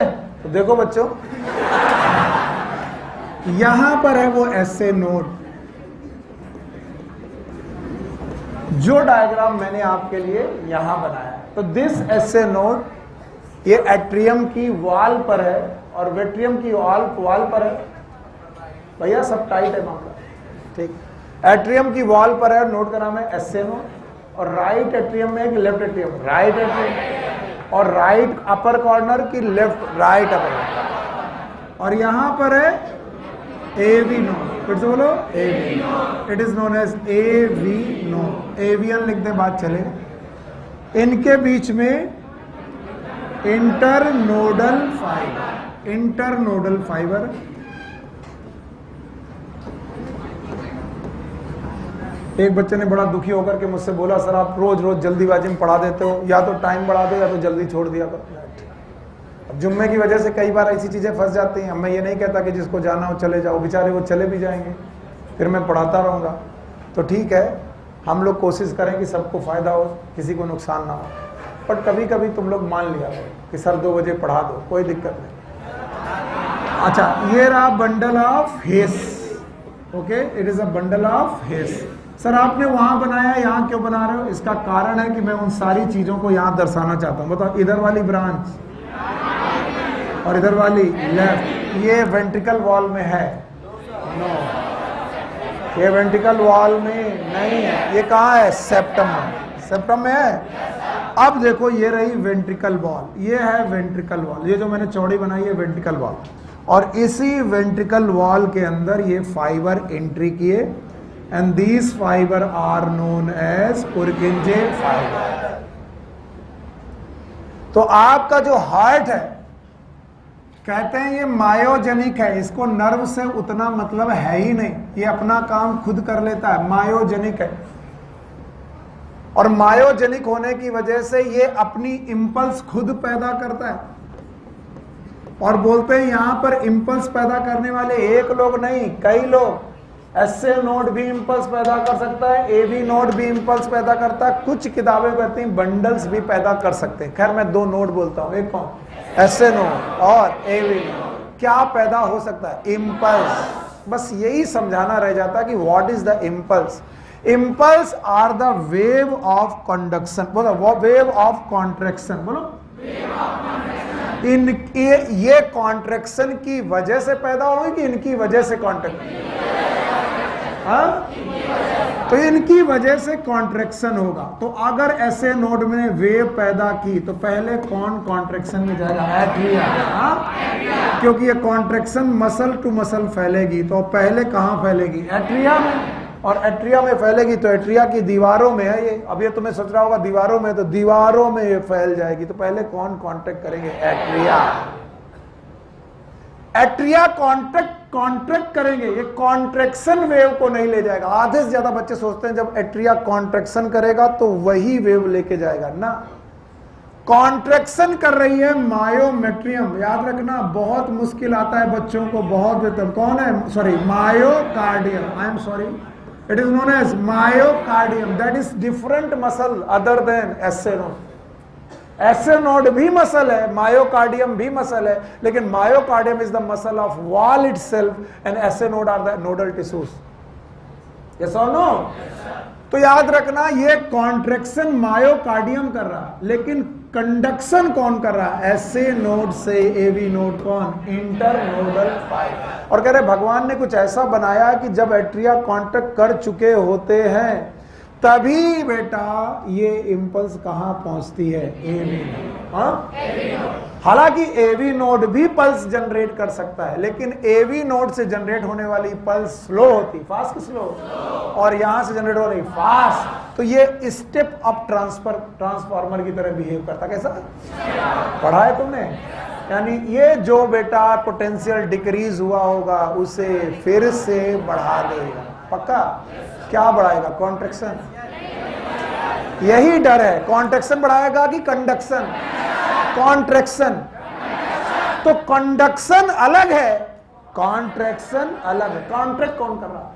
तो देखो बच्चों, यहां पर है वो एसए नोड। जो डायग्राम मैंने आपके लिए यहां बनाया है, तो दिस एसए नोड ये एट्रियम की वॉल पर है और वेट्रियम की वॉल पर है। भैया सब टाइट है मामला, ठीक। एट्रियम की वॉल पर है, नोड का नाम है एसए नोड। और राइट एट्रियम में है कि लेफ्ट एट्रियम, राइट एट्रियम, और राइट अपर कॉर्नर की लेफ्ट राइट अपर, और यहां पर है एवी नोड। फिर से बोलो AV node. It is known as AV node. एवियन लिख दे, बात चले। इनके बीच में इंटरनोडल फाइबर, इंटरनोडल फाइबर। एक बच्चे ने बड़ा दुखी होकर के मुझसे बोला, सर आप रोज रोज जल्दीबाजी में पढ़ा देते हो, या तो टाइम बढ़ा दो या तो जल्दी छोड़ दिया करो। अब जुम्मे की वजह से कई बार ऐसी चीजें फंस जाती हैं। मैं ये नहीं कहता कि जिसको जाना हो चले जाओ, बेचारे वो चले भी जाएंगे, फिर मैं पढ़ाता रहूँगा। तो ठीक है, हम लोग कोशिश करें कि सबको फायदा हो, किसी को नुकसान ना हो। बट कभी कभी तुम लोग मान लिया कि सर 2 बजे पढ़ा दो, कोई दिक्कत नहीं। अच्छा, ये रहा bundle of His. Okay, it is a bundle of His. Sir आपने वहां बनाया, यहाँ क्यों बना रहे हो? इसका कारण है कि मैं उन सारी चीजों को यहाँ दर्शाना चाहता हूँ। बताओ, इधर वाली ब्रांच और इधर वाली लेफ्ट, ये वेंट्रिकल वॉल में है? नो, ये वेंट्रिकल वॉल में नहीं है। ये कहाँ है? सेप्टम में। सेप्टम में है। अब देखो, ये रही वेंट्रिकल वॉल, ये है वेंट्रिकल वॉल। ये जो मैंने चौड़ी बनाई है वेंट्रिकल वॉल, और इसी वेंट्रिकल वॉल के अंदर ये फाइबर एंट्री किए, and these fibre are known as Purkinje fibre. तो आपका जो हार्ट है, कहते हैं ये मायोजेनिक है, इसको नर्व से उतना मतलब है ही नहीं, ये अपना काम खुद कर लेता है, मायोजेनिक है। और मायोजेनिक होने की वजह से ये अपनी इंपल्स खुद पैदा करता है। और बोलते हैं यहां पर इंपल्स पैदा करने वाले एक लोग नहीं, कई लोग। एसए नोड भी इंपल्स पैदा कर सकता है, एवी नोड भी इंपल्स पैदा करता है, कुछ किताबें कहती हैं बंडल्स भी पैदा कर सकते हैं। खैर मैं 2 नोड बोलता हूं, एक कौन? एसए नोड और एवी नोड। क्या पैदा हो सकता है? इंपल्स। बस यही समझाना रह जाता है कि what is the impulse. Impulse are the wave of conduction. बोलो, वेव ऑफ कॉन्ट्रैक्शन। बोलो, ये कॉन्ट्रैक्शन की वजह से पैदा होगी कि इनकी वजह से कॉन्ट्रैक्शन? तो इनकी वजह से कॉन्ट्रैक्शन होगा। तो अगर ऐसे नोड में वेव पैदा की तो पहले कौन कॉन्ट्रैक्शन में जाएगा? एट्रिया। क्योंकि ये कॉन्ट्रैक्शन मसल टू मसल फैलेगी, तो पहले कहां फैलेगी? एट्रिया में। और एट्रिया में फैलेगी तो एट्रिया की दीवारों में है ये। अब ये तुम्हें सोच रहा होगा दीवारों में, तो दीवारों में ये फैल जाएगी। तो पहले कौन कॉन्ट्रैक्ट करेंगे? एट्रिया। एट्रिया कॉन्ट्रैक्ट करेंगे, ये कॉन्ट्रैक्शन वेव को नहीं ले जाएगा। आधे से ज्यादा बच्चे सोचते हैं जब एट्रिया कॉन्ट्रैक्शन करेगा तो वही वेव लेके जाएगा ना। कॉन्ट्रैक्शन कर रही है मायोमेट्रियम। याद रखना, बहुत मुश्किल आता है बच्चों को, बहुत बेहतर। कौन है? Sorry, myocardium. I am sorry, it is known as myocardium. That is different muscle other than SA node. SA node भी मसल है, मायोकार्डियम भी मसल है, लेकिन myocardium is the muscle of wall itself and SA node are the nodal tissues. Yes or no? तो याद रखना, ये contraction myocardium कर रहा है, लेकिन कंडक्शन कौन कर रहा है? एसए नोड से एवी नोड। कौन? Internodal fibre. और कह रहे भगवान ने कुछ ऐसा बनाया कि जब एट्रिया कॉन्ट्रैक्ट कर चुके होते हैं तभी बेटा ये इंपल्स कहां पहुंचती है? AV node. हालांकि एवी नोड भी पल्स जनरेट कर सकता है, लेकिन एवी नोड से जनरेट होने वाली पल्स स्लो होती, फास्ट की स्लो, और यहां से जनरेट हो रही फास्ट। तो ये स्टेप अप ट्रांसफार्मर की तरह बिहेव करता। कैसा पढ़ा है तुमने? यानी ये जो बेटा पोटेंशियल डिक्रीज हुआ होगा उसे फिर से बढ़ा देगा। पक्का? क्या बढ़ाएगा? कॉन्ट्रैक्शन। यही डर है, कॉन्ट्रैक्शन बढ़ाएगा कि कंडक्शन? कॉन्ट्रैक्शन। तो कंडक्शन अलग है, कॉन्ट्रैक्शन अलग है। कॉन्ट्रैक्ट कौन कर रहा है?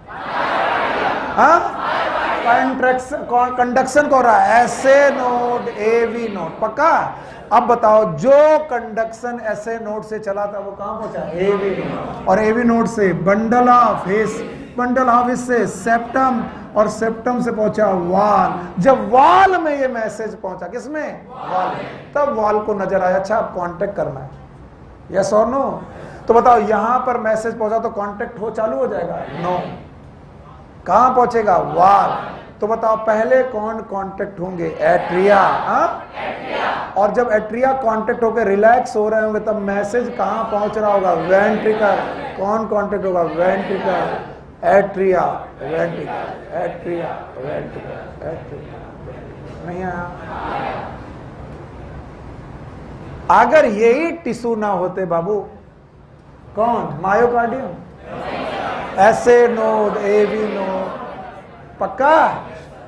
कंडक्शन को हो रहा है SA नोड AV नोड, पक्का। अब बताओ जो कंडक्शन SA नोड से चला था वो कहां पहुंचा? AV node. और AV नोड से बंडल ऑफ हिस से सेप्टम, और सेप्टम से पहुंचा वाल। जब वाल में ये मैसेज पहुंचा, किसमें? वाल। तब वाल को नजर आया अच्छा अब कांटेक्ट करना है, यस और नो। तो बताओ यहां पर मैसेज पहुंचा तो कांटेक्ट हो चालू हो जाएगा? नो। कहां पहुंचेगा? वाल। तो बताओ पहले कौन कांटेक्ट होंगे? एट्रिया। और जब एट्रिया कांटेक्ट होकर रिलैक्स हो रहे होंगे तब मैसेज कहां पहुंच रहा होगा? वेंट्रिकल। कौन कांटेक्ट होगा? Ventricle. Atria ventricle, atria ventricle, atria. नहीं आया? अगर यही टिश्यू ना होते बाबू, कौन? Myocardium, SA node AV node, पक्का।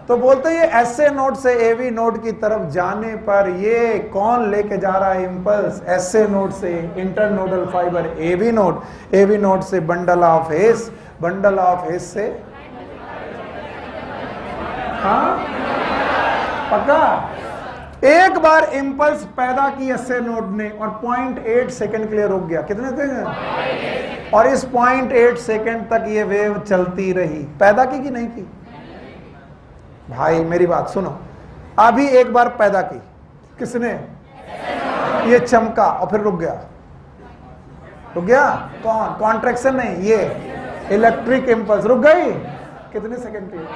तो बोलते ये SA नोड से AV नोड की तरफ जाने पर ये कौन लेके जा रहा है इंपल्स? SA नोड से internodal fibre AV node, AV node से बंडल ऑफ हेस, बंडल ऑफ हेस से, हाँ पक्का। एक बार इंपल्स पैदा की SA नोड ने और 0.8 सेकंड के लिए रुक गया। कितने थे? और इस 0.8 सेकंड तक ये वेव चलती रही। पैदा की कि नहीं की? भाई मेरी बात सुनो, अभी एक बार पैदा की, किसने? ये चमका और फिर रुक गया। रुक गया कौन? कॉन्ट्रैक्शन नहीं, ये इलेक्ट्रिक इंपल्स रुक गई। कितने सेकंड के लिए?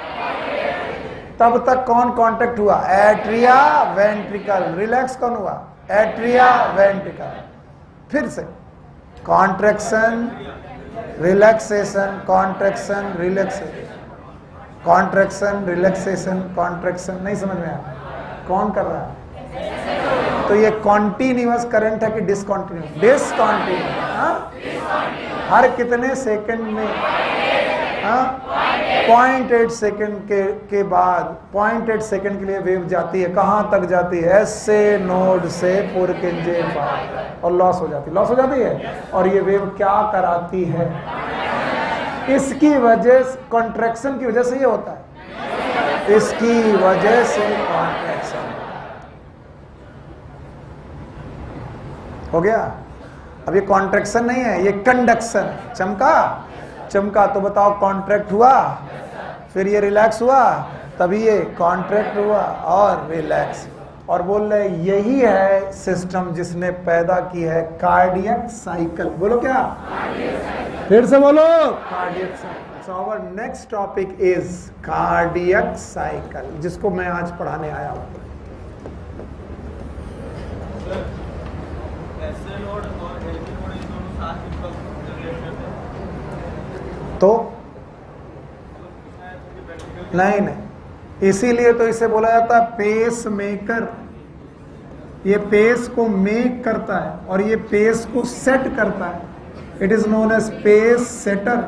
तब तक कौन कांटेक्ट हुआ? Atria ventricle. रिलैक्स कौन हुआ? Atria ventricle. फिर से contraction relaxation, contraction relaxation, contraction relaxation, contraction. नहीं समझ में आया? कौन कर रहा है? तो ये कॉन्टिन्यूअस करंट है कि डिसकॉन्टिन्यूअस? डिसकॉन्टिन्यूअस। हर कितने सेकंड में? 0.8 सेकंड के बाद 0.8 सेकंड के लिए वेव जाती है। कहां तक जाती है? SA नोड से पुरकिंजे पार, और लॉस हो जाती है। और ये वेव क्या कराती है? इसकी वजह से, कॉन्ट्रैक्शन की वजह से ये होता है, इसकी वजह से कॉन्ट्रैक्शन हो गया। अब ये कॉन्ट्रैक्शन नहीं है, ये कंडक्शन। चमका तो बताओ कॉन्ट्रैक्ट हुआ, फिर ये रिलैक्स हुआ, तभी ये कॉन्ट्रैक्ट हुआ और रिलैक्स। और बोल रहे यही है सिस्टम जिसने पैदा की है कार्डियक साइकिल। बोलो क्या? फिर से बोलो, cardiac cycle. So our next topic is cardiac cycle, जिसको मैं आज पढ़ाने आया हूं। तो नहीं, इसीलिए तो इसे बोला जाता है पेस मेकर। ये पेस को मेक करता है और ये पेस को सेट करता है। It is known as pace setter.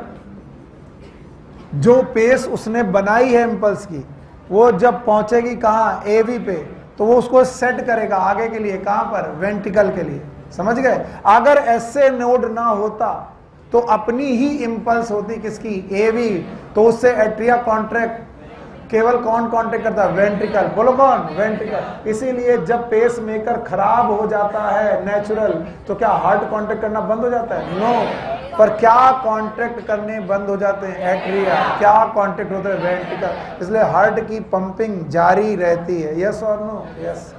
जो पेस उसने बनाई है इम्पल्स की, वो जब पहुंचेगी कहाँ? AV पे, तो वो उसको सेट करेगा आगे के लिए। कहां पर? वेंट्रिकल के लिए। समझ गए? अगर SA नोड ना होता तो अपनी ही इंपल्स होती, किसकी? AV। तो उससे एट्रिया कॉन्ट्रैक्ट, केवल कौन कांटेक्ट करता है? वेंट्रिकल। बोलो कौन? वेंट्रिकल। इसीलिए जब पेस मेकर खराब हो जाता है नेचुरल, तो क्या हार्ट कांटेक्ट करना बंद हो जाता है? नो। पर क्या कांटेक्ट करने बंद हो जाते हैं? एट्रिया। क्या कांटेक्ट होता है? वेंट्रिकल। इसलिए हार्ट की पंपिंग जारी रहती है। यस और नो? यस।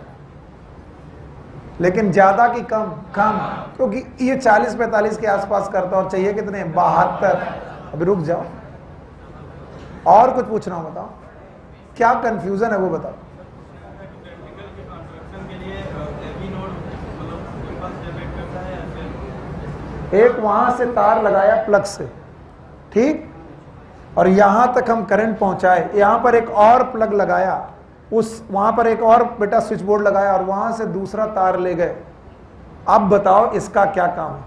लेकिन ज्यादा की कम? कम, क्योंकि ये 40-45 के आसपास करता और चाहिए कितने? 72। अभी रुक जाओ, और कुछ पूछ रहा हूं, बताओ क्या कंफ्यूजन है वो बताओ। एक वहां से तार लगाया प्लग से, ठीक, और यहां तक हम करंट पहुंचाए। यहां पर एक और प्लग लगाया, उस वहां पर एक और बेटा स्विच बोर्ड लगाया और वहां से दूसरा तार ले गए। अब बताओ इसका क्या काम है?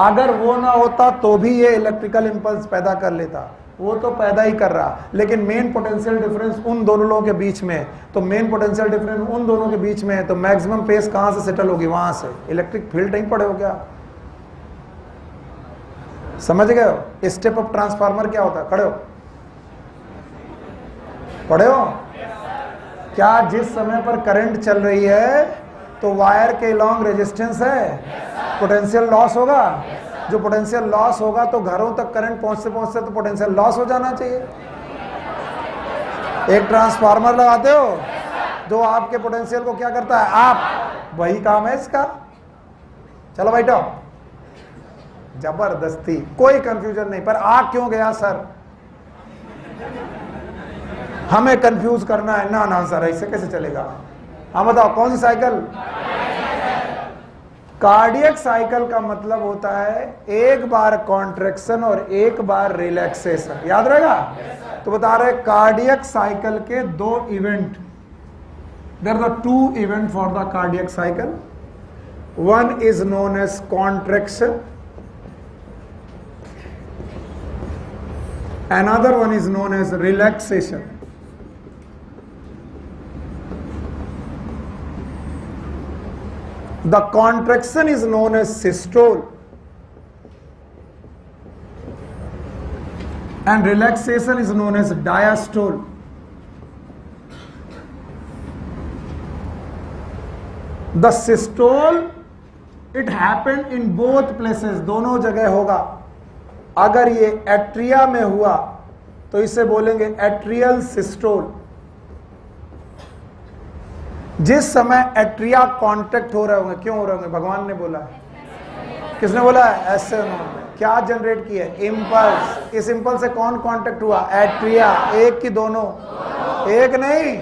अगर वो ना होता तो भी ये इलेक्ट्रिकल इंपल्स पैदा कर लेता, वो तो पैदा ही कर रहा। लेकिन मेन पोटेंशियल डिफरेंस उन दोनों लोगों के बीच में है, तो मेन पोटेंशियल डिफरेंस उन दोनों के बीच में है, तो मैक्सिमम पेस कहां से सेटल होगी? वहां से। इलेक्ट्रिक फील्ड नहीं पड़े हो क्या? समझ गए हो? स्टेप अप ट्रांसफार्मर क्या होता है? खड़े हो। पढ़े हो? क्या जिस समय पर करंट चल रही है तो वायर के लॉन्ग रेजिस्टेंस है, पोटेंशियल लॉस होगा। जो पोटेंशियल लॉस होगा तो घरों तक करंट पहुंचते पहुंचते तो पोटेंशियल लॉस हो जाना चाहिए। एक ट्रांसफार्मर लगाते हो जो आपके पोटेंशियल को क्या करता है, आप, वही काम है इसका। चलो बैठो, जबरदस्ती, कोई कंफ्यूजन नहीं। पर आ क्यों गया सर? हमें कंफ्यूज करना है ना? ना सर, ऐसे कैसे चलेगा? हाँ बताओ, कौन सी साइकिल? कार्डियक साइकिल का मतलब होता है एक बार कॉन्ट्रैक्शन और एक बार रिलैक्सेशन। याद रहेगा? तो बता रहे कार्डियक साइकिल के दो event, there are two event for the cardiac cycle. One is known as contraction, another one is known as relaxation. The contraction is known as systole and relaxation is known as diastole. The systole, it happened in both places, दोनों जगह होगा। अगर ये atria में हुआ तो इसे बोलेंगे एट्रियल सिस्टोल। जिस समय एट्रिया कॉन्ट्रैक्ट हो रहे होंगे, क्यों हो रहे होंगे? भगवान ने बोला है। किसने बोला है? ऐसे क्या जनरेट की है? इम्पल्स। इस इम्पल्स से कौन कॉन्ट्रैक्ट हुआ? एट्रिया। एक की दोनों? एक नहीं,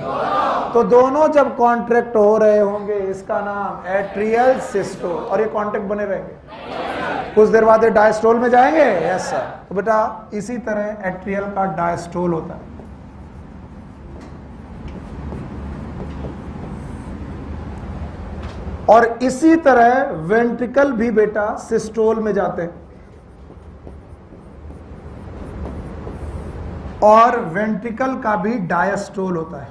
तो दोनों जब कॉन्ट्रैक्ट हो रहे होंगे इसका नाम एट्रियल सिस्टोल, और ये कॉन्ट्रैक्ट बने रहेंगे। कुछ देर बाद ये डायस्टोल में जाएंगे। Yes sir. तो बेटा इसी तरह एट्रियल का डायस्टोल होता है। और इसी तरह वेंट्रिकल भी बेटा सिस्टोल में जाते हैं, और वेंट्रिकल का भी डायस्टोल होता है।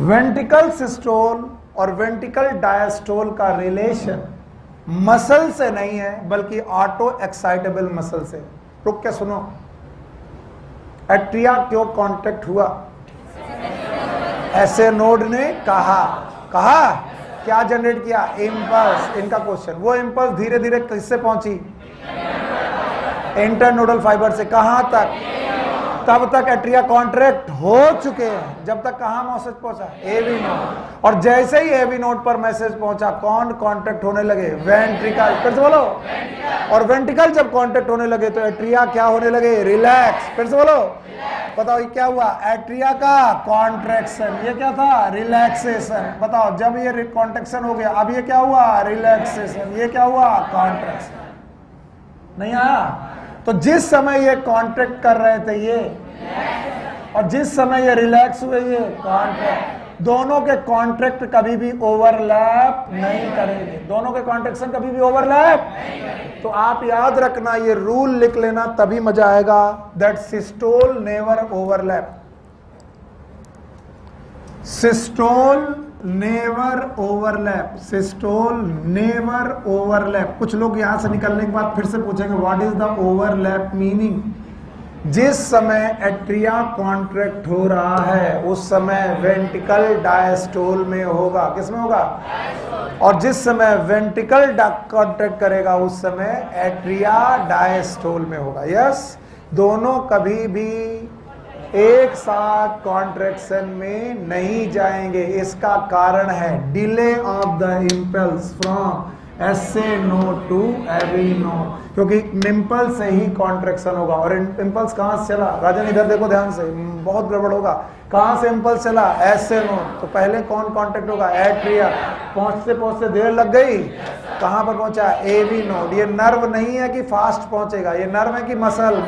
वेंट्रिकल सिस्टोल और वेंट्रिकल डायस्टोल का रिलेशन मसल से नहीं है बल्कि ऑटो एक्साइटेबल मसल से। रुक के सुनो, एट्रिया क्यों कॉन्ट्रैक्ट हुआ? ऐसे नोड ने कहा क्या जनरेट किया? इम्पल्स। इनका क्वेश्चन, वो इम्पल्स धीरे धीरे किससे पहुंची? इंटरनोडल फाइबर से। कहां तक? तब तक एट्रिया कॉन्ट्रैक्ट हो चुके हैं जब तक कहां मैसेज पहुंचा? AV node. और जैसे ही एवी नोड पर मैसेज पहुंचा कौन कॉन्ट्रैक्ट होने लगे? वेंट्रिकल। फिर से बोलो। और वेंट्रिकल जब कॉन्ट्रैक्ट होने लगे तो एट्रिया क्या होने लगे? रिलैक्स। फिर से बोलो। बताओ ये क्या हुआ? एट्रिया का कॉन्ट्रैक्शन। ये क्या था? रिलैक्सेशन। बताओ जब ये कॉन्ट्रैक्शन हो गया अब ये क्या हुआ? रिलैक्सेशन। ये क्या हुआ? कॉन्ट्रैक्शन। नहीं आया? तो जिस समय ये कॉन्ट्रैक्ट कर रहे थे ये, और जिस समय ये रिलैक्स हुए ये कॉन्ट्रैक्ट, दोनों के कॉन्ट्रैक्ट कभी भी ओवरलैप नहीं करेंगे। दोनों के कॉन्ट्रैक्शन कभी भी ओवरलैप। तो आप याद रखना, ये रूल लिख लेना तभी मजा आएगा। That systole never overlap. Systole never overlap. Systole never overlap. कुछ लोग यहां से निकलने के बाद फिर से पूछेंगे what is the overlap meaning? जिस समय एट्रिया कॉन्ट्रैक्ट हो रहा है उस समय वेंट्रिकल डायस्टोल में होगा। किस में होगा? और जिस समय वेंट्रिकल कॉन्ट्रैक्ट करेगा उस समय एट्रिया डायस्टोल में होगा। यस, दोनों कभी भी एक साथ कॉन्ट्रैक्शन में नहीं जाएंगे। इसका कारण है delay of the impulse from SA node to AV node, क्योंकि इम्पल्स से ही कॉन्ट्रैक्शन होगा। और इम्पल्स कहां से चला? राजन इधर देखो ध्यान से, बहुत गड़बड़ होगा। कहां से इम्पल्स चला? SA node. तो पहले कौन कॉन्ट्रैक्ट होगा? एट्रिया। पहुंचते पहुंचते देर लग गई, कहां पर पहुंचा? AV node. ये नर्व नहीं है कि फास्ट पहुंचेगा, ये नर्व है कि मसल,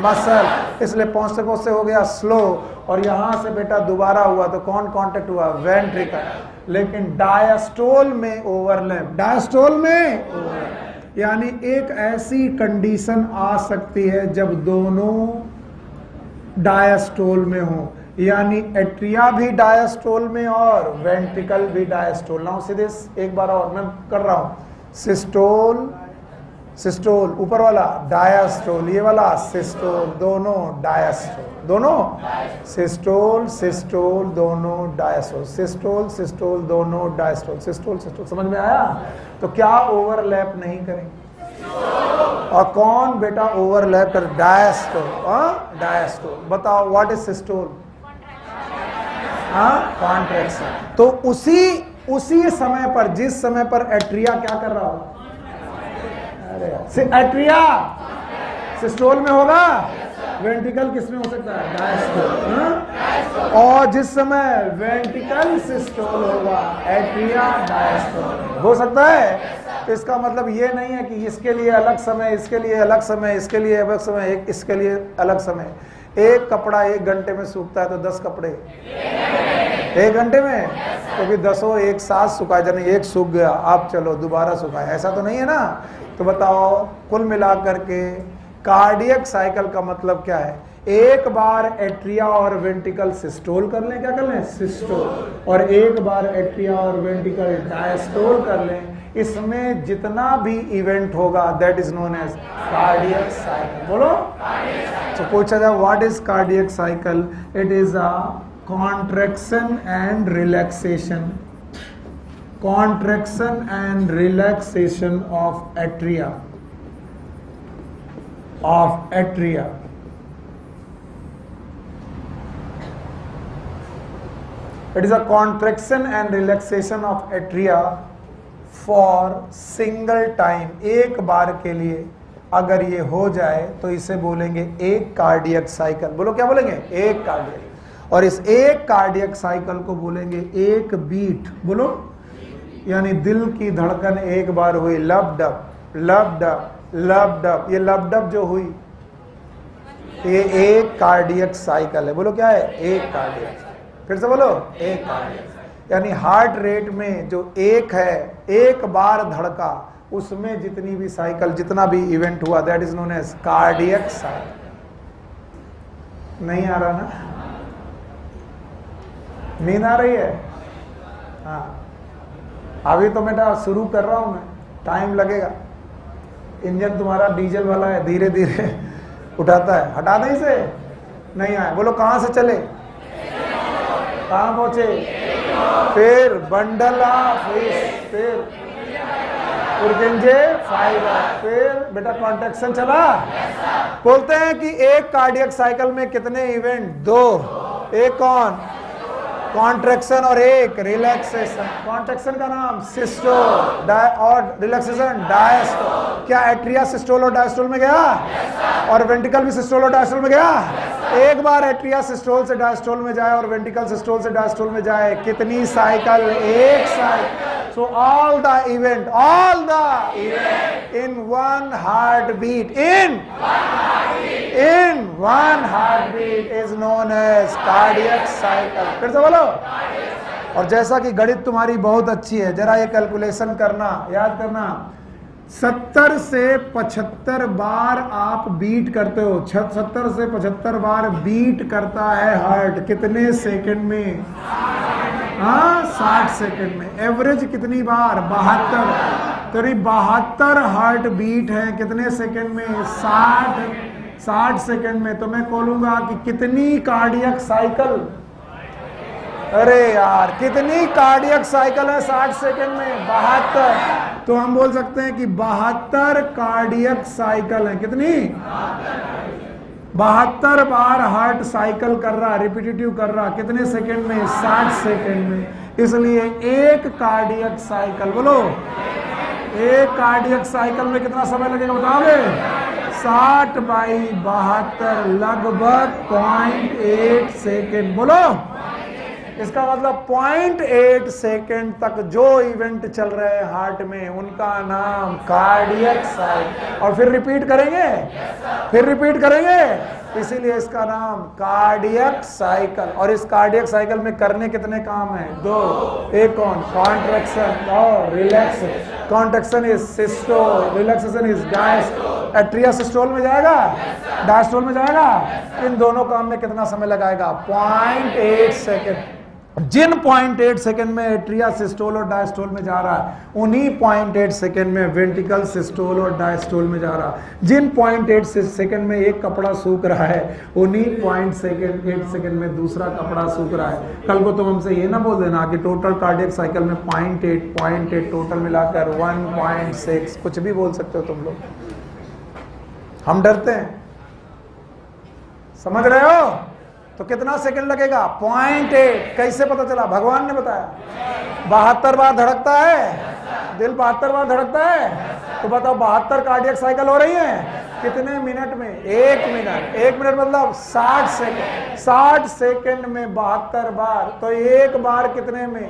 इसलिए पहुंचते पहुंचते हो गया स्लो। और यहां से बेटा दोबारा हुआ तो कौन कॉन्ट्रैक्ट हुआ? वेंट्रिकल। लेकिन डायस्टोल में ओवरलैप। डायस्टोल में यानी एक ऐसी कंडीशन आ सकती है जब दोनों डायस्टोल में हो, यानी एट्रिया भी डायस्टोल में और वेंट्रिकल भी डायस्टोल। ना सीधे एक बार और मैं कर रहा हूं। सिस्टोल, सिस्टोल, ऊपर वाला डायास्टोल, ये वाला सिस्टोल, दोनों डायास्टोल, दोनों सिस्टोल सिस्टोल दोनों डायास्टोल, सिस्टोल सिस्टोल दोनों डायास्टोल, सिस्टोल सिस्टोल। समझ में आया? तो क्या ओवरलैप नहीं करेंगे? और कौन बेटा ओवरलैप कर? डायास्टोल। डायास्टोल। बताओ व्हाट इज सिस्टोल? कॉन्ट्रैक्शन। तो उसी समय पर, जिस समय पर एट्रिया क्या कर रहा हो, एट्रिया सिस्टोल में होगा, वेंट्रिकल किस में हो सकता है? डायस्टोल। और जिस समय वेंट्रिकल सिस्टोल होगा, एट्रिया डायस्टोल हो सकता है। तो इसका मतलब ये नहीं है कि इसके लिए अलग समय, इसके लिए अलग समय, इसके लिए अलग समय, इसके लिए अलग समय। एक कपड़ा 1 घंटे में सूखता है तो 10 कपड़े 1 घंटे में, क्योंकि 10 एक साथ सुखाए जाने, एक सूख गया, अब चलो दोबारा सुखाए, ऐसा तो नहीं है ना। तो बताओ कुल मिलाकर के कार्डियक साइकिल का मतलब क्या है? एक बार एट्रिया और वेंट्रिकल सिस्टोल कर लें, क्या कर लें? सिस्टोल। और एक बार एट्रिया और वेंट्रिकल डायस्टोल कर लें। इसमें जितना भी इवेंट होगा that is known as cardiac cycle. बोलो। तो पूछा जाए what is cardiac cycle? It is a contraction and relaxation, contraction and relaxation of atria, it is a contraction and relaxation of atria for single time, एक बार के लिए अगर ये हो जाए तो इसे बोलेंगे एक कार्डियक साइकिल। बोलो क्या बोलेंगे? एक कार्डियक। और इस एक कार्डियक साइकिल को बोलेंगे एक बीट। बोलो, यानी दिल की धड़कन एक बार हुई, लब डब लब डब लब डब, ये लब डब जो हुई ये एक कार्डियक साइकिल है। बोलो क्या है? एक कार्डियक। फिर से बोलो, एक कार्डियक। यानी हार्ट रेट में जो एक है, एक बार धड़का, उसमें जितनी भी साइकिल, जितना भी इवेंट हुआ, that is known as cardiac cycle. नहीं आ रहा ना? नींद आ रही है? हाँ, अभी तो बेटा शुरू कर रहा हूं मैं, टाइम लगेगा। इंजन तुम्हारा डीजल वाला है, धीरे धीरे उठाता है। हटा दें इसे? नहीं आए। बोलो कहां से चले? कहां पहुंचे? फिर बंडल ऑफ फिश, फिर पुरकिंजे फाइबर, फिर बेटा कॉन्ट्रैक्शन चला। बोलते हैं कि एक कार्डियक साइकिल में कितने इवेंट? 2। एक कौन? कॉन्ट्रैक्शन और एक रिलैक्सेशन। कॉन्ट्रैक्शन का नाम सिस्टोल और रिलैक्सेशन डायस्टोल। क्या एट्रिया सिस्टोल और डायस्टोल में गया? और वेंट्रिकल भी सिस्टोल और डायस्टोल में गया? एक बार एट्रिया सिस्टोल से डायस्टोल में जाए और वेंट्रिकल सिस्टोल से डायस्टोल में जाए, कितनी साइकिल? एक cycle. So all the event in one heartbeat, in one heartbeat is known as cardiac cycle. फिर से बोलो। और जैसा कि गणित तुम्हारी बहुत अच्छी है, जरा ये कैलकुलेशन करना, याद करना। 70 से 75 बार आप बीट करते हो। 70 से 75 बार बीट करता है हार्ट, कितने सेकंड में? 60 सेकंड में। एवरेज कितनी बार? 72। तो 72 हार्ट बीट है कितने सेकंड में? 60 सेकंड में। तो मैं बोलूंगा कि कितनी कार्डियक साइकिल? अरे यार, कितनी कार्डियक साइकिल है 60 सेकंड में? 72। तो हम बोल सकते हैं कि 72 कार्डियक साइकिल है। कितनी? 72 बार हार्ट साइकिल कर रहा, रिपीटेटिव कर रहा, कितने सेकंड में? 60 सेकंड में। इसलिए एक कार्डियक साइकिल, बोलो, एक कार्डियक साइकिल में कितना समय लगेगा बताओगे? 60/72 लगभग 0.8 सेकेंड। बोलो, इसका मतलब 0.8 सेकेंड तक जो इवेंट चल रहे हैं हार्ट में, उनका नाम कार्डियक साइकिल। और फिर रिपीट करेंगे, फिर रिपीट करेंगे, इसीलिए इसका नाम कार्डियक साइकिल। और इस कार्डियक साइकिल में करने कितने काम है? 2। एक कौन? कॉन्ट्रैक्शन और relaxation. Contraction is systole, relaxation is diastole. Atria systole में जाएगा, डायस्टोल में जाएगा। इन दोनों काम में कितना समय लगाएगा? 0.8 सेकेंड। जिन 0.8 सेकंड में एट्रिया सिस्टोल और डायस्टोल में जा रहा है, उन्हीं 0.8 सेकंड में वेंट्रिकल सिस्टोल और डायस्टोल में जा रहा है। जिन 0.8 सेकंड में एक कपड़ा सूख रहा है, उन्हीं 0.8 सेकंड में दूसरा कपड़ा सूख रहा है। कल को तुम हमसे ये ना बोल देना कि टोटल कार्डियक साइकिल में 0.8 टोटल मिलाकर 1.6, कुछ भी बोल सकते हो तुम लोग, हम डरते हैं। समझ रहे हो? तो कितना सेकंड लगेगा? 0.8। कैसे पता चला? भगवान ने बताया। 72 बार धड़कता है दिल, 72 बार धड़कता है। तो बताओ 72 कार्डियक साइकिल हो रही है कितने मिनट में? 1 मिनट। 1 मिनट मतलब 60 सेकंड। 60 सेकंड में 72 बार, तो एक बार कितने में?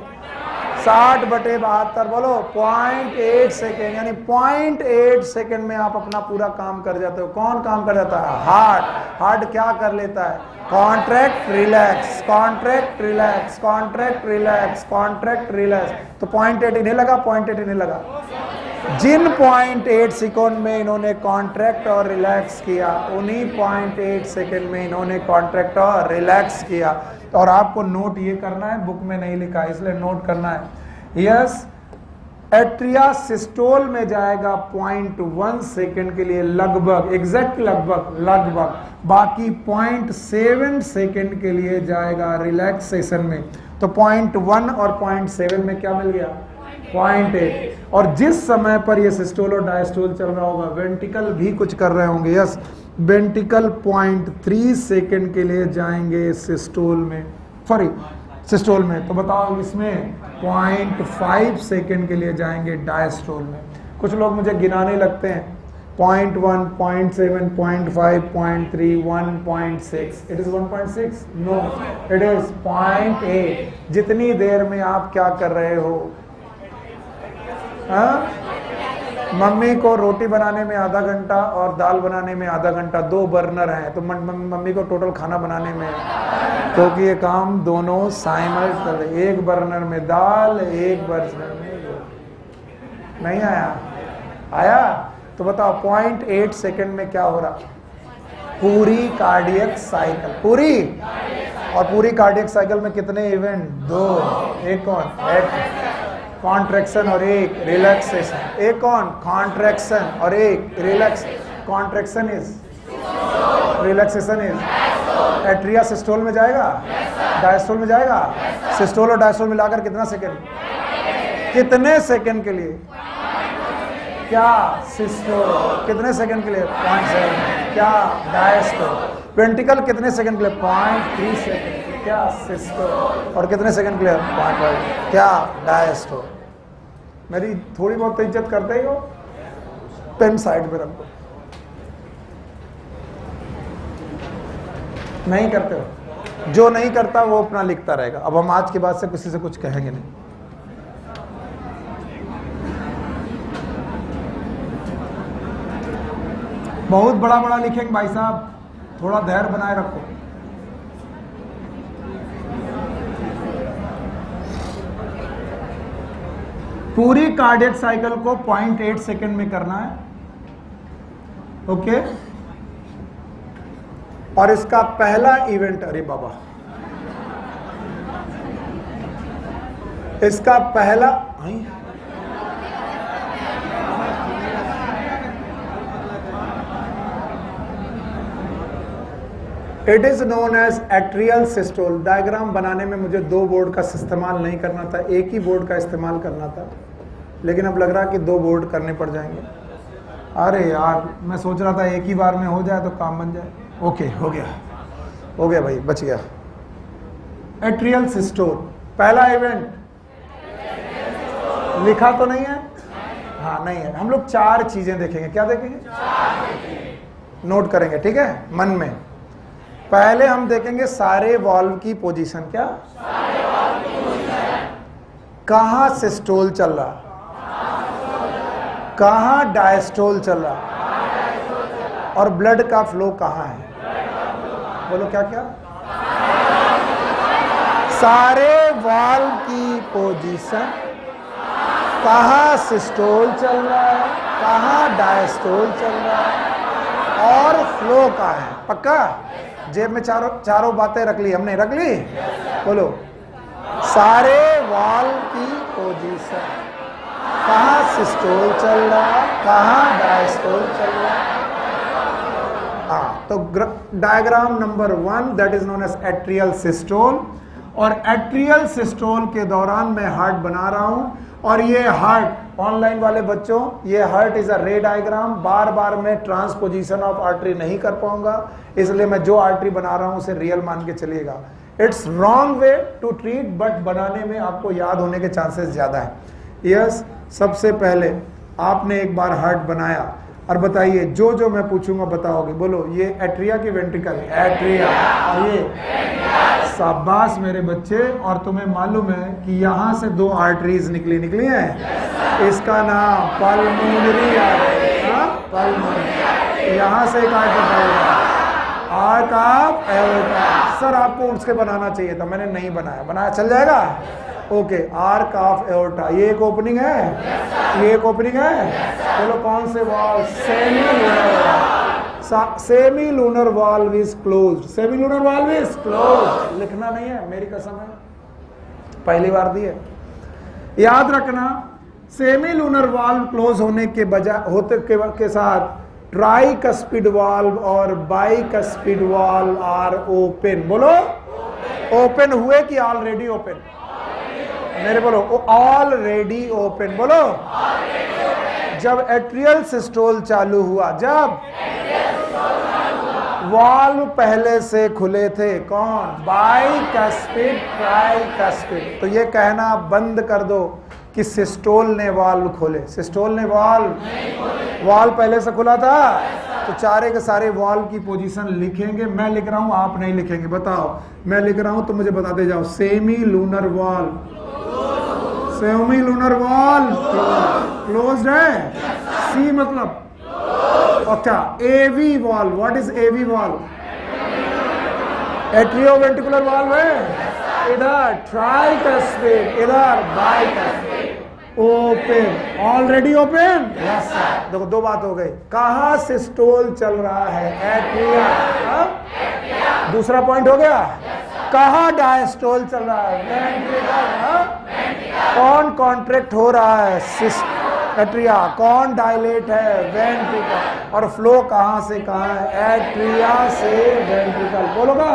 60/72। बोलो 0.8 सेकेंड, यानी 0.8 सेकेंड में आप अपना पूरा काम कर जाते हो। कौन काम कर जाता है? हार्ट। हार्ट क्या कर लेता है? Contract relax, contract relax, contract relax, contract relax. तो 0.8 इन्हें लगा, 0.8 इन्हें लगा। जिन 0.8 सेकंड में इन्होंने कॉन्ट्रैक्ट और रिलैक्स किया, उन्हीं 0.8 सेकंड में इन्होंने कॉन्ट्रैक्ट और रिलैक्स किया। और आपको नोट ये करना है, बुक में नहीं लिखा है इसलिए नोट करना है। यस, एट्रिया सिस्टोल में जाएगा 0.1 सेकंड के लिए लगभग, एग्जैक्ट लगभग। बाकी 0.7 सेकंड के लिए जाएगा रिलैक्सेशन में। तो 0.1 और 0.7 में क्या मिल गया? 0.8। और जिस समय पर ये सिस्टोल और डायस्टोल चल रहा होगा, वेंट्रिकल भी कुछ कर रहे होंगे। यस, वेंट्रिकल 0.3 सेकंड के लिए जाएंगे सिस्टोल में, सॉरी सिस्टोल में। तो बताओ इसमें 0.5 सेकंड के लिए जाएंगे डायस्टोल में। कुछ लोग मुझे गिनाने लगते हैं 0.1, 0.7, 0.5, 0.3, 1.6। It is 1.6? No, it is 0.8। जितनी देर में आप क्या कर रहे हो? मम्मी को रोटी बनाने में आधा घंटा और दाल बनाने में आधा घंटा, 2 बर्नर हैं, तो मम्मी को टोटल खाना बनाने में, क्योंकि ये काम दोनों साइमल्टेनियस, एक बर्नर में दाल, एक बर्नर में। नहीं आया? तो बताओ 0.8 सेकंड में क्या हो रहा? पूरी कार्डियक साइकिल, पूरी। और पूरी कार्डियक साइकिल में कितने इवेंट? 2। एक कौन? कॉन्ट्रैक्शन और एक रिलैक्सेशन। एक कौन? कॉन्ट्रैक्शन और एक relax. Contraction is, relaxation is. Atria systole में जाएगा, डायस्टोल में जाएगा। सिस्टोल और डायस्टोल मिलाकर कितना सेकंड? कितने सेकंड के लिए? क्या? सिस्टोल। कितने सेकंड के लिए? 0.7। क्या? डायस्टोल। वेंट्रिकल कितने सेकंड के लिए? 0.3 सेकंड। क्या? सिस्टोल। और कितने सेकंड के लिए? 0.5। क्या? डायस्टोल। मेरी थोड़ी बहुत तो इज्जत करते ही हो, पेन साइड पे रखो। नहीं करते हो? जो नहीं करता वो अपना लिखता रहेगा। अब हम आज के बाद से किसी से कुछ कहेंगे नहीं। बहुत बड़ा बड़ा लिखेंगे भाई साहब, थोड़ा धैर्य बनाए रखो। पूरी कार्डियक साइकिल को 0.8 सेकंड में करना है, ओके। और इसका पहला इवेंट, अरे बाबा, इसका पहला it is known as atrial systole. Diagram बनाने में मुझे 2 बोर्ड का इस्तेमाल नहीं करना था, एक ही बोर्ड का इस्तेमाल करना था, लेकिन अब लग रहा कि 2 बोर्ड करने पड़ जाएंगे। अरे यार, मैं सोच रहा था एक ही बार में हो जाए तो काम बन जाए। ओके, हो गया भाई, बच गया। एट्रियल सिस्टोल, पहला इवेंट लिखा तो नहीं है? हाँ, नहीं है। हम लोग 4 चीजें देखेंगे। क्या देखेंगे? नोट करेंगे, ठीक है, मन में। पहले हम देखेंगे सारे वाल्व की पोजीशन। क्या? कहां सिस्टोल चल रहा, कहां डायस्टोल चल रहा, और ब्लड का फ्लो कहां है। बोलो क्या क्या? सारे वाल्व की पोजीशन, कहां सिस्टोल चल रहा है, कहां डायस्टोल चल रहा है, और फ्लो कहां है। पक्का? जेब में चारों बातें रख ली हमने, रख ली? बोलो सारे वॉल की पोजीशन, कहाँ सिस्टोल चल रहा, कहाँ डायस्टोल चल रहा। तो diagram number 1 that is known as atrial systole, और एट्रियल सिस्टोल के दौरान मैं हार्ट बना रहा हूं, और ये हार्ट ऑनलाइन वाले बच्चों, ये हार्ट इज अ रे डायग्राम। बार बार मैं ट्रांसपोजिशन ऑफ आर्टरी नहीं कर पाऊंगा, इसलिए मैं जो आर्टरी बना रहा हूं उसे रियल मान के चलिएगा। It's wrong way to treat, but बनाने में आपको याद होने के चांसेस ज्यादा है। यस, सबसे पहले आपने एक बार हार्ट बनाया, और बताइए जो जो मैं पूछूंगा बताओगे। बोलो, ये एट्रिया की वेंट्रिकल? एट्रिया। और ये शाबाश मेरे बच्चे। और तुम्हें मालूम है कि यहाँ से 2 आर्टरीज निकली हैं, इसका नाम पल्मोनरी आर्टरी। पल्मोनरी, यहाँ से एक आर्टरी आएगा, आर्क ऑफ एओर्टा। सर आपको उसके बनाना चाहिए था, मैंने नहीं बनाया। बनाया चल जाएगा? ओके, आर्क ऑफ एओर्टा, ये एक ओपनिंग है, ये एक ओपनिंग है। चलो कौन से valve? Semi lunar, semi lunar valve is closed, semi lunar valve is closed. लिखना नहीं है, मेरी कसम है, पहली बार दी है। याद रखना, सेमी लूनर वाल्व क्लोज होने के बजाय होते के साथ ट्राइकस्पिड वाल्व और बाइकस्पिड वाल्व आर ओपन। बोलो, ओपन हुए कि ऑलरेडी ओपन? मेरे बोलो, ऑलरेडी ओपन। बोलो, जब एट्रियल सिस्टोल चालू हुआ, जब वाल्व पहले से खुले थे, कौन? Bicuspid, tricuspid. तो ये कहना बंद कर दो कि सिस्टोल ने वाल्व खोले। सिस्टोल ने वाल्व पहले से खुला था, तो सारे के सारे वाल्व की पोजीशन लिखेंगे। मैं लिख रहा हूं, आप नहीं लिखेंगे। बताओ, मैं लिख रहा हूं तो मुझे बताते जाओ। Semi lunar valve, semi lunar valve closed है। सी मतलब अच्छा, AV valve, what is AV valve? Atrioventricular valve है, इधर ट्राइकस्पिड, इधर bicuspid. Open, already open. Yes sir. देखो, 2 बात हो गई। कहाँ सिस्टोल चल रहा है? एट्रिया। दूसरा पॉइंट हो गया। कहाँ डायस्टोल चल रहा है? वेंट्रिकल। कौन कॉन्ट्रैक्ट हो रहा है? एट्रिया। कौन डायलेट है? वेंट्रिकल। और फ्लो कहाँ से कहाँ है? एट्रिया से वेंट्रिकल। बोलोगा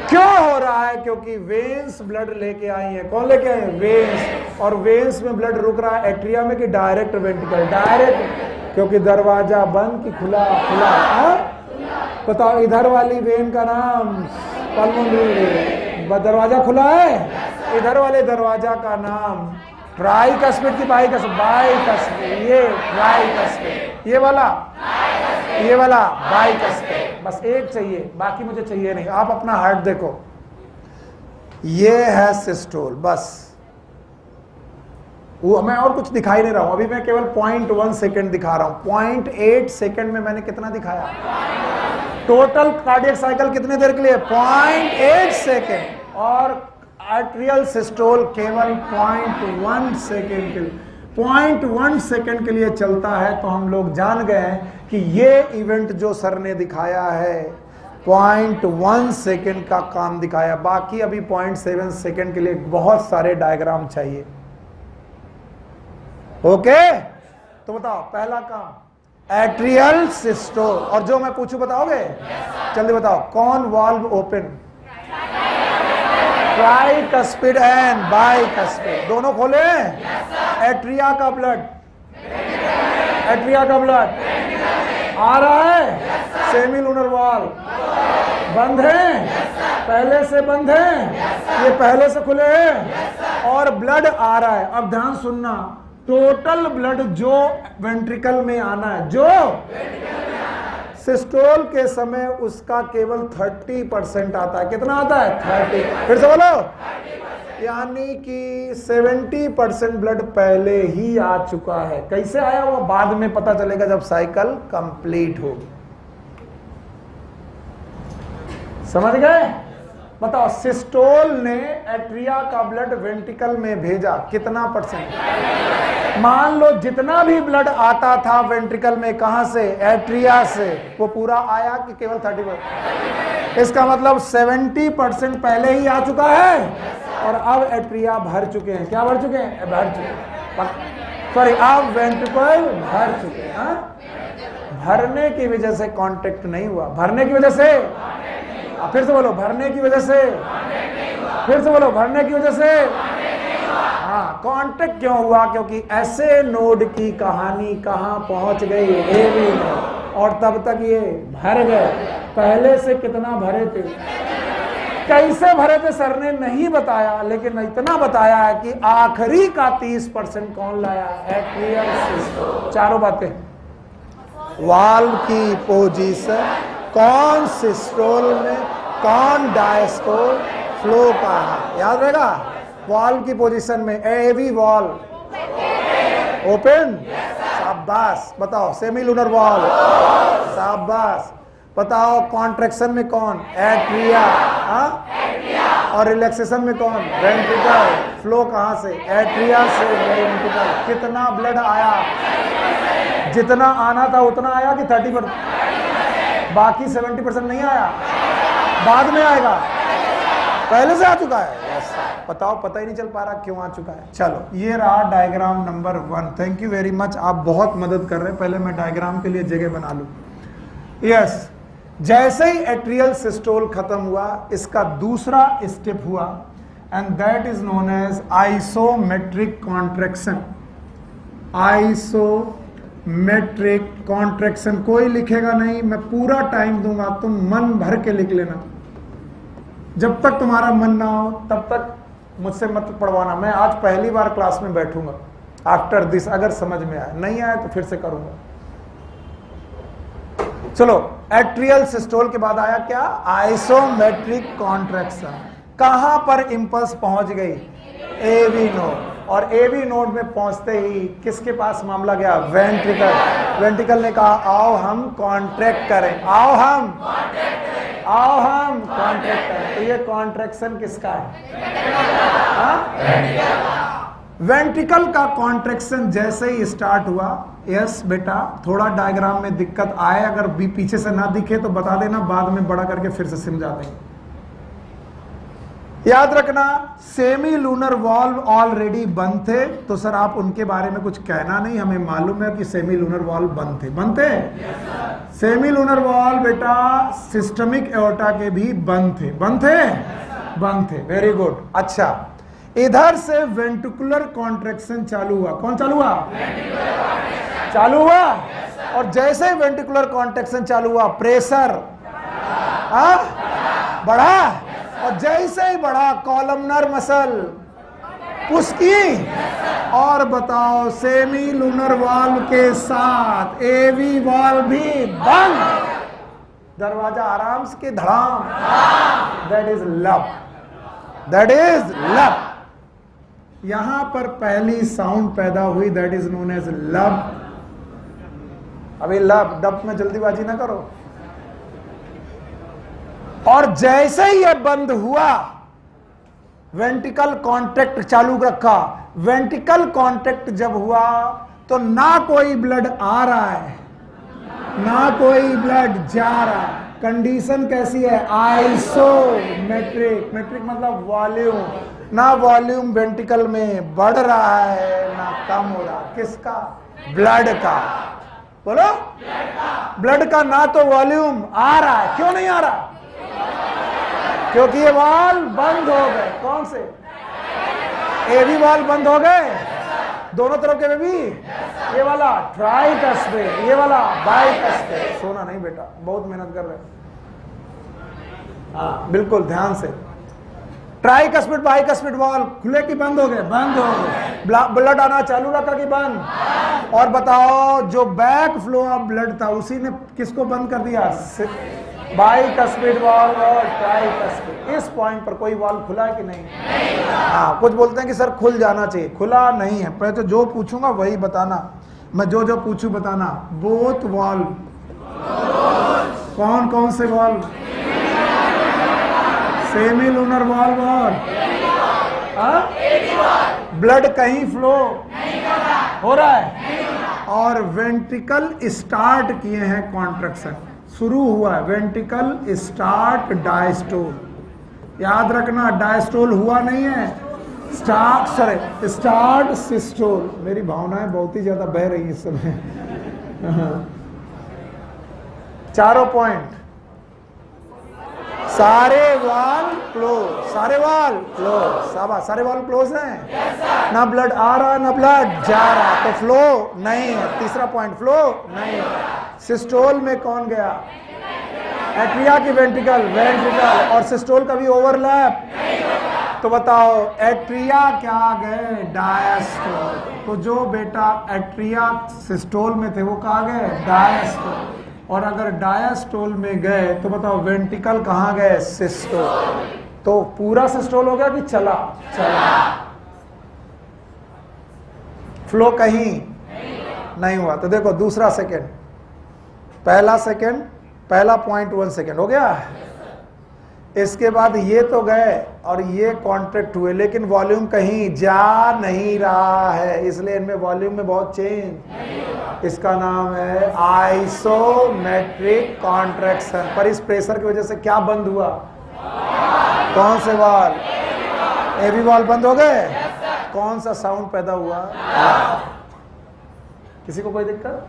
क्यों हो रहा है? क्योंकि वेन्स ब्लड लेके आई है। कौन लेके आए? वेन्स। और वेन्स में ब्लड रुक रहा है एट्रिया में कि डायरेक्ट वेंट्रिकल? डायरेक्ट, क्योंकि दरवाजा बंद कि खुला? खुला। बताओ, इधर वाली वेन का नाम पल्मोनरी, दरवाजा खुला है। इधर वाले दरवाजा का नाम ट्राइकस्पिड की बाइकस्पिड? बाइकस्पिड। ये ट्राइकस्पिड, ये वाला बाइकस्पिड। बस एक चाहिए, बाकी मुझे चाहिए नहीं। आप अपना हार्ट देखो, ये है सिस्टोल, बस। वो मैं और कुछ दिखाई नहीं रहा हूं। अभी मैं केवल 0.1 सेकेंड दिखा रहा हूं। 0.8 सेकेंड में मैंने कितना दिखाया? टोटल कार्डियक साइकिल कितने देर के लिए? 0.8 सेकेंड। और आर्ट्रियल सिस्टोल केवल 0.1 सेकेंड के लिए, 0.1 सेकेंड के लिए चलता है। तो हम लोग जान गए हैं कि ये इवेंट जो सर ने दिखाया है 0.1 सेकेंड का काम दिखाया। बाकी अभी 0.7 सेकेंड के लिए बहुत सारे डायग्राम चाहिए। ओके, तो बताओ, पहला काम एट्रियल सिस्टोल। और जो मैं पूछूं बताओगे? जल्दी बताओ, कौन valve open? Tricuspid and bicuspid, दोनों खोले? एट्रिया का ब्लड, एट्रिया का ब्लड आ रहा है। सेमी लूनर वाल्व बंद है, पहले से बंद है, ये पहले से खुले हैं, और ब्लड आ रहा है। अब ध्यान सुनना, टोटल ब्लड जो वेंट्रिकल में आना है, जो सिस्टोल के समय उसका केवल 30% आता है। कितना आता है? 30। फिर से बोलो, यानी कि 70% ब्लड पहले ही आ चुका है। कैसे आया वो बाद में पता चलेगा जब साइकिल कंप्लीट होगी। समझ गए? बताओ, सिस्टोल ने एट्रिया का ब्लड वेंट्रिकल में भेजा, कितना %? मान लो जितना भी ब्लड आता था वेंट्रिकल में, कहां से? एट्रिया से, वो पूरा आया कि केवल 30%? इसका मतलब 70% पहले ही आ चुका है और अब एट्रिया भर चुके हैं। क्या भर चुके हैं? भर चुके, सॉरी, अब वेंट्रिकल भर चुके हैं। भरने की वजह से कॉन्ट्रैक्ट नहीं हुआ। भरने की वजह से, फिर से बोलो, भरने की वजह से, फिर से बोलो, भरने की वजह से। हाँ, कॉन्ट्रैक्ट क्यों हुआ? क्योंकि ऐसे नोड की कहानी कहां पहुंच गई? एवी नोड, और तब तक ये भर गए। पहले से कितना भरे थे? कैसे भरे थे सर ने नहीं बताया, लेकिन इतना बताया है कि आखिरी का 30% कौन लाया? Atrial systole. चारों बातें, वाल्व की पोजीशन, कौन सिस्टोल में, कौन डायस्टोल, फ्लो कहाँ, याद रहेगा? वाल्व की पोजीशन में एवी वाल्व ओपन, शाबाश। बताओ, सेमी लूनर वाल्व, शाबाश। बताओ, कॉन्ट्रैक्शन में कौन? एट्रिया। और रिलैक्सेशन में कौन? वेंट्रिकल। फ्लो कहां से? एट्रिया से वेंट्रिकल। कितना ब्लड आया? जितना आना था उतना आया कि 30%? बाकी 70% नहीं आया, बाद में आएगा, पहले से आ चुका है। यस, बताओ, पता ही नहीं चल पा रहा क्यों आ चुका है। चलो, ये रहा diagram number 1। Thank you very much, आप बहुत मदद कर रहे हैं। पहले मैं डायग्राम के लिए जगह बना लूं। यस, जैसे ही एट्रियल सिस्टोल खत्म हुआ, इसका दूसरा स्टेप हुआ, and that is known as isometric contraction. Isometric contraction. कोई लिखेगा नहीं, मैं पूरा टाइम दूंगा, तुम मन भर के लिख लेना। जब तक तुम्हारा मन ना हो तब तक मुझसे मत पढ़वाना। मैं आज पहली बार क्लास में बैठूंगा आफ्टर दिस, अगर समझ में आए, नहीं आए तो फिर से करूंगा। चलो, एट्रियल सिस्टोल के बाद आया क्या? Isometric contraction. कहां पर इंपल्स पहुंच गई? AV node. और एवी नोड में पहुंचते ही किसके पास मामला गया? वेंट्रिकल। वेंट्रिकल ने कहा, आओ हम कॉन्ट्रैक्ट करें, आओ हम कॉन्ट्रैक्ट करें। तो ये कॉन्ट्रैक्शन किसका है? वेंट्रिकल का कॉन्ट्रैक्शन जैसे ही स्टार्ट हुआ, यस बेटा, थोड़ा डायग्राम में दिक्कत आए, अगर भी पीछे से ना दिखे तो बता देना, बाद में बड़ा करके फिर से समझा देंगे। याद रखना, सेमी लूनर वाल्व ऑलरेडी बंद थे, तो सर आप उनके बारे में कुछ कहना नहीं, हमें मालूम है कि सेमी लूनर वाल्व बंद थे। बनते सेमी लूनर वाल्व बेटा सिस्टमिक एओर्टा के भी बंद थे। बंद थे, वेरी गुड। अच्छा, इधर से वेंट्रिकुलर कॉन्ट्रैक्शन चालू हुआ। कौन चालू हुआ? चालू हुआ। और जैसे वेंट्रिकुलर कॉन्ट्रैक्शन चालू हुआ, प्रेशर बढ़ा, और जैसे ही बढ़ा कॉलमनर मसल पुश की। और बताओ, सेमी लूनर वाल्व के साथ एवी वाल्व भी बंद। दरवाजा आराम से धड़ाम। That is lub, that is lub. यहां पर पहली साउंड पैदा हुई, that is known as lub. अभी लव डब में जल्दीबाजी ना करो। और जैसे ही यह बंद हुआ, वेंट्रिकल कॉन्ट्रैक्ट चालू रखा। वेंट्रिकल कॉन्ट्रैक्ट जब हुआ तो ना कोई ब्लड आ रहा है, ना कोई ब्लड जा रहा है। कंडीशन कैसी है? आइसोमेट्रिक। मेट्रिक मतलब वॉल्यूम। ना वॉल्यूम वेंट्रिकल में बढ़ रहा है ना कम हो रहा। किसका? ब्लड का। बोलो, ब्लड का ना तो वॉल्यूम आ रहा है। क्यों नहीं आ रहा? क्योंकि ये वाल्व बंद हो गए। कौन से? एवी वाल्व बंद हो गए, दोनों तरफ के भी। ये वाला ट्राइकस्पिड, ये वाला बाइकस्पिड। सोना नहीं बेटा, बहुत मेहनत कर रहे हैं। हाँ बिल्कुल ध्यान से। ट्राइकस्पिड बाइकस्पिड वाल्व खुले कि बंद हो गए? बंद हो गए। ब्लड आना चालू रखा कि बंद? और बताओ, जो बैक फ्लो ऑफ ब्लड था उसी ने किसको बंद कर दिया? बाइकस्पिड वाल्व और ट्राइकस्पिड। इस पॉइंट पर कोई वाल्व खुला है कि नहीं? हाँ, कुछ बोलते हैं कि सर खुल जाना चाहिए। खुला नहीं है। पहले तो जो पूछूंगा वही बताना, मैं जो जो पूछूं बताना। बोथ वाल्व, कौन कौन से वाल्व? सेमी लूनर वाल्व और ब्लड कहीं फ्लो हो रहा है और वेंट्रिकल स्टार्ट किए हैं कॉन्ट्रैक्शन, शुरू हुआ है वेंट्रिकल स्टार्ट डायस्टोल। याद रखना डायस्टोल हुआ नहीं है, स्टार्ट सिस्टोल। मेरी भावनाएं बहुत ही ज्यादा बह रही इस समय। चारों पॉइंट, सारे वाल क्लोज, सारे वाल क्लोज, शाबाश, सारे वाल क्लोज हैं। ना ब्लड आ रहा ना ब्लड जा रहा, तो फ्लो नहीं है। तीसरा पॉइंट, फ्लो नहीं है। सिस्टोल में कौन गया? एट्रिया की वेंट्रिकल, वेंट्रिकल और सिस्टोल का भी ओवरलैप। तो बताओ एट्रिया क्या गए? डायस्टोल। तो जो बेटा एट्रिया सिस्टोल में थे वो कहाँ गए? डायस्टोल। और अगर डायस्टोल में गए तो बताओ वेंट्रिकल कहाँ गए? सिस्टोल। तो पूरा सिस्टोल हो गया कि चला? चला। फ्लो कहीं नहीं हुआ। तो देखो दूसरा सेकंड, पहला सेकंड, पहला 0.1 सेकंड हो गया। इसके बाद ये तो गए और ये कॉन्ट्रैक्ट हुए, लेकिन वॉल्यूम कहीं जा नहीं रहा है, इसलिए इनमें वॉल्यूम में बहुत चेंज। इसका नाम है आइसोमेट्रिक कॉन्ट्रैक्शन। पर इस प्रेशर की वजह से क्या बंद हुआ? कौन से वाल? एबी वाल बंद हो गए। कौन सा साउंड पैदा हुआ? किसी को कोई दिक्कत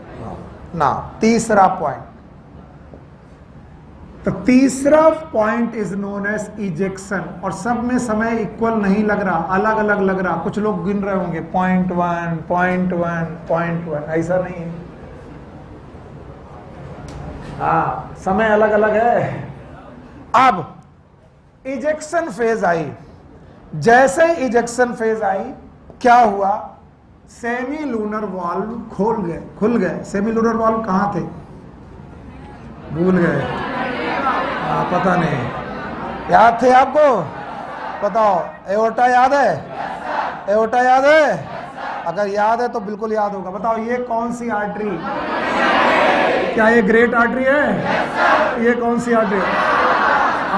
ना? तीसरा पॉइंट, तो तीसरा point is known as ejection. और सब में समय इक्वल नहीं लग रहा, अलग अलग लग रहा। कुछ लोग गिन रहे होंगे 0.1, 0.1, 0.1, ऐसा नहीं है। हाँ, समय अलग अलग है। अब इजेक्शन फेज आई। जैसे इजेक्शन फेज आई क्या हुआ? सेमी लूनर वाल्व खुल गए। सेमी लूनर वाल्व कहां थे? भूल गए? पता नहीं। याद थे आपको? बताओ, एओर्टा याद है? एओर्टा याद है? अगर याद है तो बिल्कुल याद होगा। बताओ ये कौन सी आर्टरी? क्या ये ग्रेट आर्टरी है? ये कौन सी artery?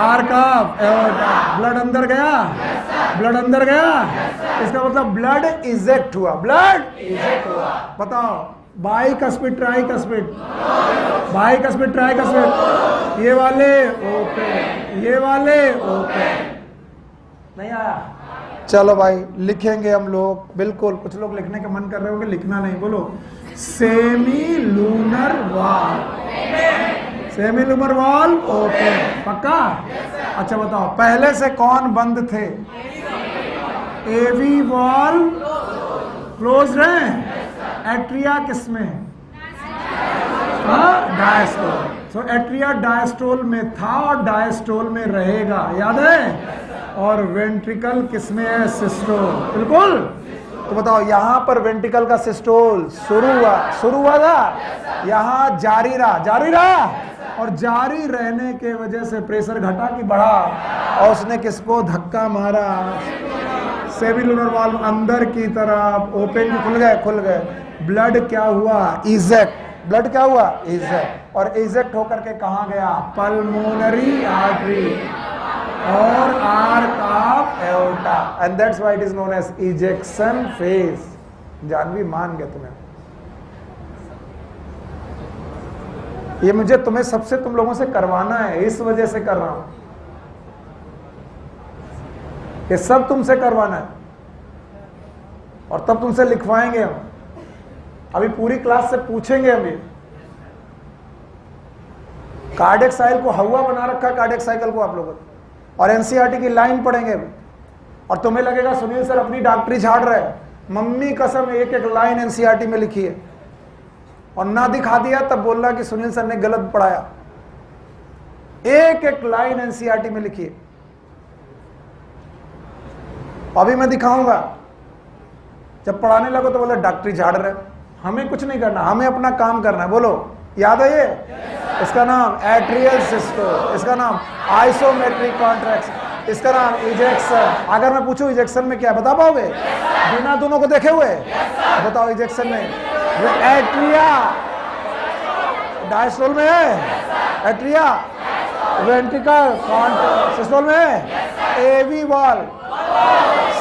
Arch of aorta. Blood अंदर गया? ब्लड अंदर गया? इसका मतलब ब्लड इजेक्ट हुआ। ब्लड इजेक्ट हुआ। बताओ बाइकस्पिड, ट्राइकस्पिड? Bicuspid, tricuspid. ये वाले ओपन, ये वाले ओपन। नहीं आया? चलो भाई लिखेंगे हम लोग। बिल्कुल, कुछ लोग लिखने का मन कर रहे होंगे, लिखना नहीं। बोलो सेमी लूनर वाल, सेमी लूनर वाल ओपन। पक्का? अच्छा बताओ पहले से कौन बंद थे? एवी वाल क्लोज रहे। एट्रिया किसमें? डायस्टोल। सो एट्रिया डायस्टोल में था और डायस्टोल में रहेगा, याद है? और वेंट्रिकल किसमें है? सिस्टोल। बिल्कुल। तो बताओ यहां पर वेंट्रिकल का सिस्टोल शुरू हुआ था, यहां जारी रहा और जारी रहने के वजह से प्रेशर घटा कि बढ़ा? और उसने किसको धक्का मारा? सेमी लूनर वाल्व अंदर की तरफ ओपन, खुल गए। ब्लड क्या हुआ? इजेक्ट। ब्लड क्या हुआ? इजेक्ट। और इजेक्ट होकर के कहां गया? पल्मोनरी आर्टरी और arch of aorta. And that's why it is known as ejection phase. जानवी मान गए तुम्हें। ये मुझे तुम लोगों से करवाना है, इस वजह से कर रहा हूं। ये सब तुमसे करवाना है और तब तुमसे लिखवाएंगे हम। अभी पूरी क्लास से पूछेंगे हम। कार्डियक साइकिल को हवा बना रखा है, कार्डियक साइकिल को आप लोगों ने, और एनसीईआरटी की लाइन पढ़ेंगे और तुम्हें लगेगा सुनील सर अपनी डॉक्टरी झाड़ रहे हैं। मम्मी कसम एक एक लाइन एनसीईआरटी में लिखी है और ना दिखा दिया तब बोल रहा कि सुनील सर ने गलत पढ़ाया। एक एक लाइन एनसीईआरटी में लिखी है। अभी मैं दिखाऊंगा। जब पढ़ाने लगो तो बोले डॉक्टरी झाड़ रहे। हमें कुछ नहीं करना, हमें अपना काम करना है। बोलो याद है ये? इसका नाम एट्रियल सिस्टोल, इसका नाम आइसोमेट्रिक कॉन्ट्रैक्शन, इसका नाम इजेक्शन। अगर मैं पूछूं इजेक्शन में क्या बता पाओगे? बिना दोनों को देखे हुए बताओ। इजेक्शन में एट्रिया डायस्टोल में है, एट्रिया वेंट्रिकल सिस्टोल में AV valve,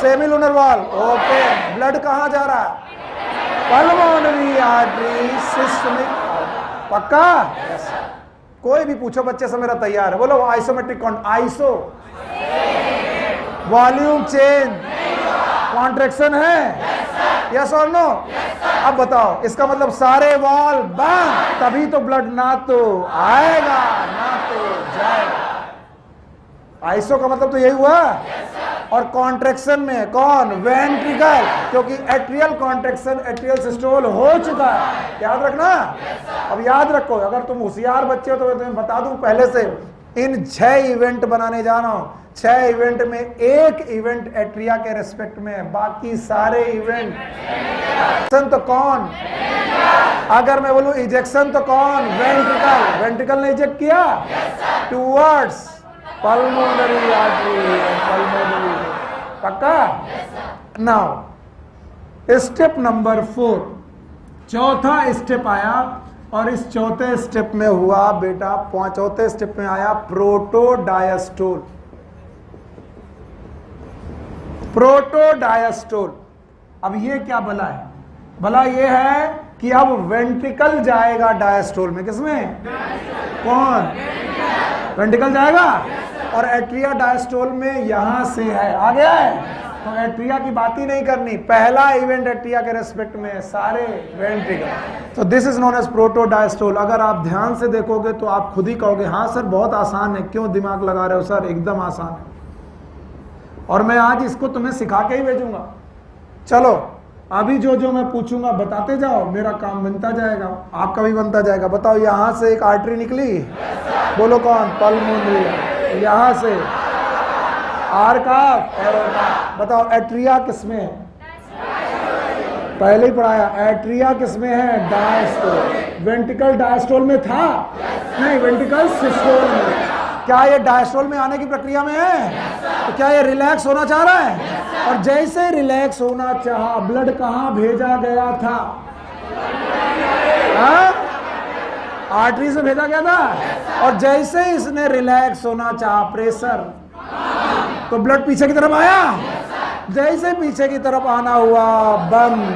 semilunar valve, okay. Blood कहाँ जा रहा है? पल्मोनरी आर्टरी, सिस्टमिक, पक्का? कोई भी पूछो बच्चे से, मेरा तैयार है। बोलो isometric iso, volume change, contraction है, यस और नो? अब बताओ, इसका मतलब सारे वॉल बंद, तभी तो ब्लड ना तो आएगा ना तो जाएगा। आइसो का मतलब तो यही हुआ। और कॉन्ट्रैक्शन में कौन? वेंट्रिकल, क्योंकि एट्रियल कॉन्ट्रैक्शन, एट्रियल सिस्टोल हो चुका है। याद रखना। अब याद रखो, अगर तुम होशियार बच्चे हो तो मैं तुम्हें बता दूं पहले से, इन 6 इवेंट बनाने जा रहा हूं। 6 इवेंट में एक इवेंट एट्रिया के रेस्पेक्ट में है, बाकी सारे इवेंट तो कौन? अगर मैं बोलूं इजेक्शन तो कौन? वेंट्रिकल। वेंट्रिकल ने इजेक्ट किया टूवर्ड्स पल्मोनरी आर्टरी, पल्मोनरी, पक्का? नाउ स्टेप नंबर 4, चौथा स्टेप आया, और इस चौथे स्टेप में हुआ बेटा, चौथे स्टेप में आया प्रोटोडायस्टोल। प्रोटोडायस्टोल, अब ये क्या भला है? भला ये है कि अब वेंट्रिकल जाएगा डायस्टोल में। किसमें? कौन? वेंट्रिकल जाएगा, और एट्रिया डायस्टोल में यहां से है, आ गया है। तो एट्रिया की बात ही नहीं करनी, पहला इवेंट एट्रिया के रेस्पेक्ट में है, सारे वेंट्रिकल। तो दिस इज नोन एज प्रोटोडायस्टोल। अगर आप ध्यान से देखोगे तो आप खुद ही कहोगे हाँ सर बहुत आसान है, क्यों दिमाग लगा रहे हो सर, एकदम आसान है। और मैं आज इसको तुम्हें सिखा के ही भेजूंगा। चलो अभी जो जो मैं पूछूंगा बताते जाओ, मेरा काम बनता जाएगा, आपका भी बनता जाएगा। बताओ, यहां से एक आर्टरी निकली, बोलो कौन? पल्मोनरी। यहां से आर का, बताओ एट्रिया किसमें है? पहले ही पढ़ाया, एट्रिया किसमें है? डायस्टोल। वेंट्रिकल डायस्टोल में था? नहीं, वेंट्रिकल सिस्टोल में। क्या ये डायस्टोल में आने की प्रक्रिया में है? तो क्या ये रिलैक्स होना चाह रहा है? और जैसे रिलैक्स होना चाहा, ब्लड कहां भेजा गया था? आर्टरी से भेजा गया था। और जैसे इसने रिलैक्स होना चाहा, प्रेशर, तो ब्लड पीछे की तरफ आया। जैसे पीछे की तरफ आना हुआ, बंद।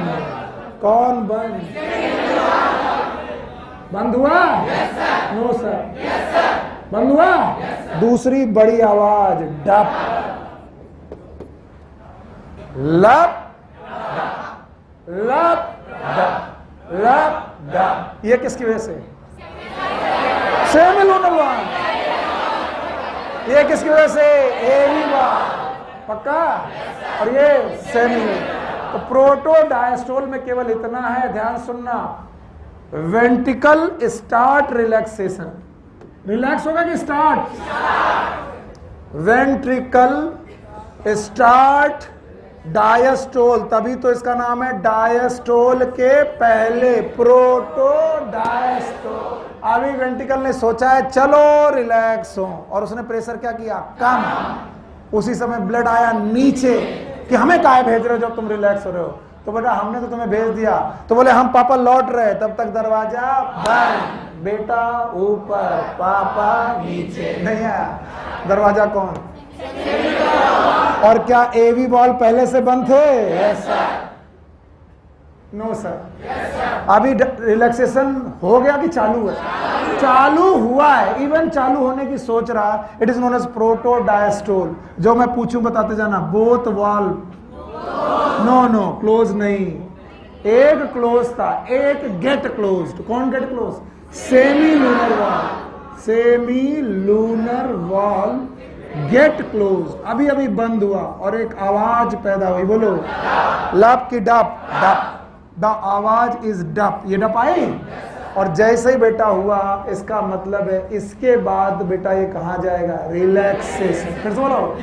कौन बंद? बंद हुआ? No sir. बंद हुआ? दूसरी बड़ी आवाज, डप, लप, लप, डप, लप, डप। ये किसकी वजह से? Semi lunar wall. ये किसकी वजह से? एवी वॉल, पक्का? और ये सेमी लूनर। तो प्रोटोडायस्टोल में केवल इतना है, ध्यान सुनना, वेंट्रिकल स्टार्ट रिलैक्सेशन। रिलैक्स होगा कि स्टार्ट? वेंट्रिकल स्टार्ट डायस्टोल, तभी तो इसका नाम है डायस्टोल के पहले प्रोटोडायस्टोल। अभी वेंट्रिकल ने सोचा है चलो रिलैक्स हो, और उसने प्रेशर क्या किया? कम। उसी समय ब्लड आया नीचे कि हमें काहे भेज रहे हो जब तुम रिलैक्स हो रहे हो? तो बोला हमने तो तुम्हें भेज दिया। तो बोले हम पापा लौट रहे, तब तक दरवाजा बंद। बेटा ऊपर, पापा नीचे। नहीं आया। दरवाजा कौन? और क्या एवी बॉल पहले से बंद थे? Yes sir. No sir. अभी रिलैक्सेशन हो गया कि चालू है? चालू हुआ है। इवन चालू होने की सोच रहा। It is known as protodiastole. जो मैं पूछूं बताते जाना। Both valve, no no, close नहीं। एक क्लोज था, एक गेट क्लोज्ड। कौन get close? Semilunar valve. Semilunar valve get close, अभी अभी बंद हुआ और एक आवाज पैदा हुई। बोलो लप की डप, डप। द आवाज इज डप। ये डप आई, और जैसे ही बेटा हुआ, इसका मतलब है इसके बाद बेटा ये कहाँ जाएगा? रिलैक्सेशन। फिर से बोलो।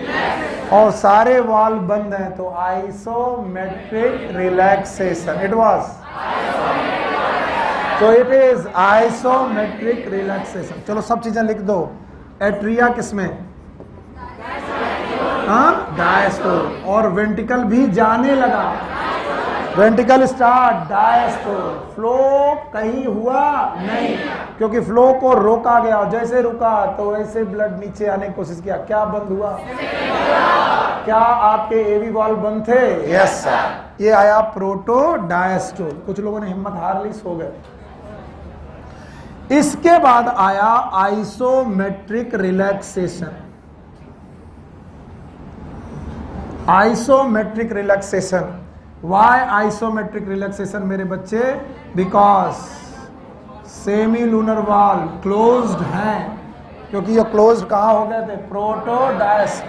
और सारे वॉल बंद हैं, तो आइसोमेट्रिक रिलैक्सेशन इट वाज। तो इट इज आइसोमेट्रिक रिलैक्सेशन। चलो सब चीजें लिख दो। एट्रिया किसमें? हाँ, डायस्टोल। और वेंट्रिकल भी जाने लगा। Ventricle start, diastole. फ्लो कहीं हुआ नहीं, क्योंकि फ्लो को रोका गया, और जैसे रुका तो वैसे ब्लड नीचे आने की कोशिश किया, क्या बंद हुआ? क्या आपके एवी वाल्व बंद थे? Yes sir. ये आया प्रोटो डायस्टोल। कुछ लोगों ने हिम्मत हार ली, सो गए। इसके बाद आया isometric relaxation. Isometric relaxation. Why isometric relaxation मेरे बच्चे? Because semi lunar valve closed हैं, क्योंकि ये क्लोज्ड कहाँ हो गए थे? प्रोटोडायस्ट।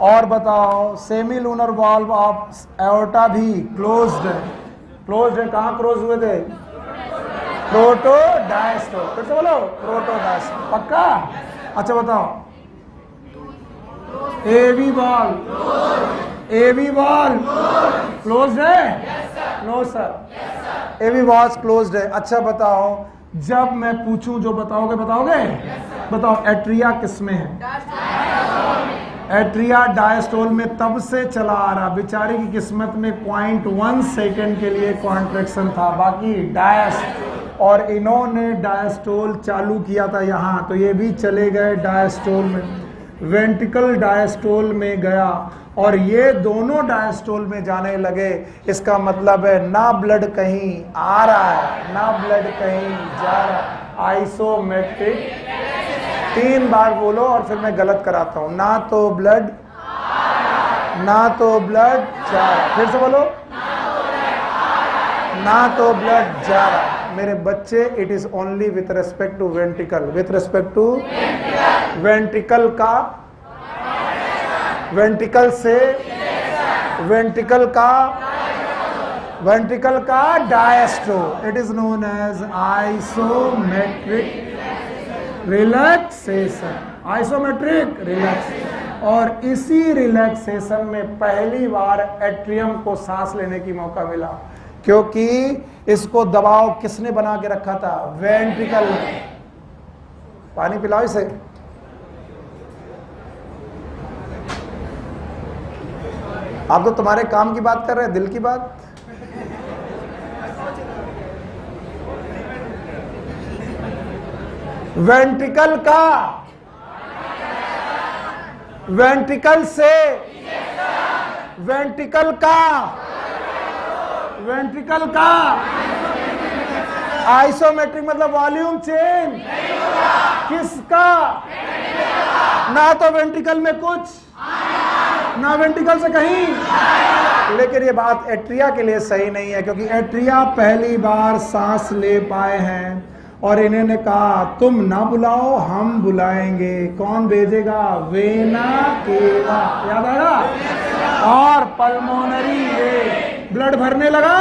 और बताओ, semi lunar valve of aorta भी क्लोज्ड है। क्लोज्ड है, कहाँ क्लोज हुए थे? प्रोटोडायस्टोल। फिर से बोलो, प्रोटोडायस्टोल। पक्का? अच्छा बताओ, एवी वाल्व, एवी वाल्व क्लोज्ड है? नो सर, एवी वाल्व क्लोज्ड है। अच्छा बताओ, जब मैं पूछूं जो बताओगे? बताओ, एट्रिया किसमें है? एट्रिया डायस्टोल में तब से चला आ रहा। बेचारे की किस्मत में 0.1 सेकेंड के लिए कॉन्ट्रैक्शन था, बाकी डायस्ट, और इन्होंने डायस्टोल चालू किया था यहाँ, तो ये भी चले गए डायस्टोल में, वेंट्रिकल डायस्टोल में गया, और ये दोनों डायस्टोल में जाने लगे। इसका मतलब है ना ब्लड कहीं आ रहा है, ना ब्लड कहीं जा रहा है। आइसोमेट्रिक 3 बार बोलो और फिर मैं गलत कराता हूं। ना तो ब्लड, ना तो ब्लड जा रहा। फिर से बोलो, ना तो ब्लड जा रहा। मेरे बच्चे, it is only with respect to ventricle. With respect to ventricle का, वेंट्रिकल से, वेंट्रिकल का, वेंट्रिकल का diastole. It is known as isometric relaxation. Isometric relaxation. और इसी रिलैक्सेशन में पहली बार एट्रियम को सांस लेने की मौका मिला, क्योंकि इसको दबाव किसने बना के रखा था? वेंट्रिकल। पानी पिलाओ इसे। आप तो तुम्हारे काम की बात कर रहे हैं, दिल की बात। वेंट्रिकल का, वेंट्रिकल से, वेंट्रिकल का, वेंट्रिकल का। आइसोमेट्रिक मतलब वॉल्यूम चेंज। किसका? ना तो वेंट्रिकल में कुछ, ना वेंट्रिकल से कहीं। लेकिन ये बात एट्रिया के लिए सही नहीं है, क्योंकि एट्रिया पहली बार सांस ले पाए हैं, और इन्होंने कहा तुम ना बुलाओ, हम बुलाएंगे। कौन भेजेगा? Vena cava. याद आया? और पल्मोनरी वे ब्लड भरने लगा।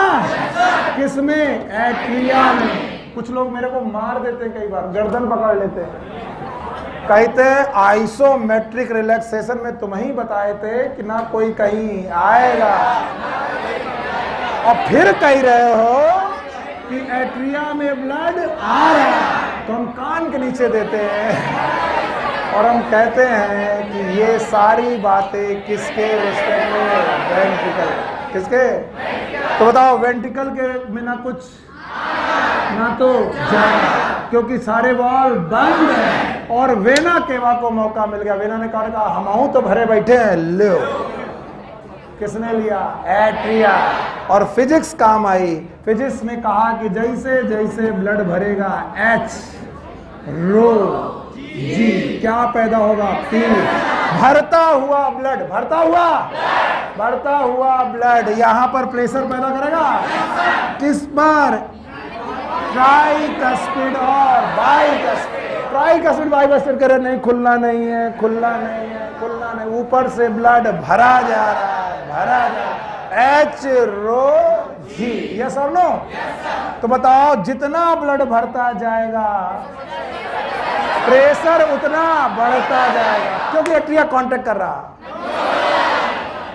किसमें? एट्रिया में। कुछ लोग मेरे को मार देते, कई बार गर्दन पकड़ लेते, कहते आइसोमेट्रिक रिलैक्सेशन में तुम ही बताए थे कि ना कोई कहीं आएगा, और फिर कह रहे हो कि एट्रिया में ब्लड आ रहा है। तो हम कान के नीचे देते हैं और हम कहते हैं कि ये सारी बातें किसके रिस्पेक्ट में? वेंट्रिकल। किसके? तो बताओ, वेंट्रिकल के में ना कुछ, ना तो जाना, क्योंकि सारे वाल्व बंद हैं, और वेना केवा को मौका मिल गया। वेना ने कहा हम तो भरे बैठे हैं, लो। किसने लिया? एट्रिया। और फिजिक्स काम आई। फिजिक्स में कहा कि जैसे जैसे ब्लड भरेगा, एच रो जी क्या पैदा होगा? पी। भरता हुआ ब्लड, भरता हुआ, बढ़ता हुआ ब्लड यहां पर प्रेशर पैदा करेगा। किस पर? ट्राइकस्पिड और बाइकस्पिड। ट्राइकस्पिड बाइकस्पिड करे नहीं, खुलना नहीं है, खुलना नहीं है, खुलना नहीं। ऊपर से ब्लड भरा जा रहा है, भरा जा रहा है। एच रो जी, यस और नो? तो बताओ, जितना ब्लड भरता जाएगा प्रेशर उतना बढ़ता जाएगा, क्योंकि एट्रिया कॉन्ट्रैक्ट कर रहा,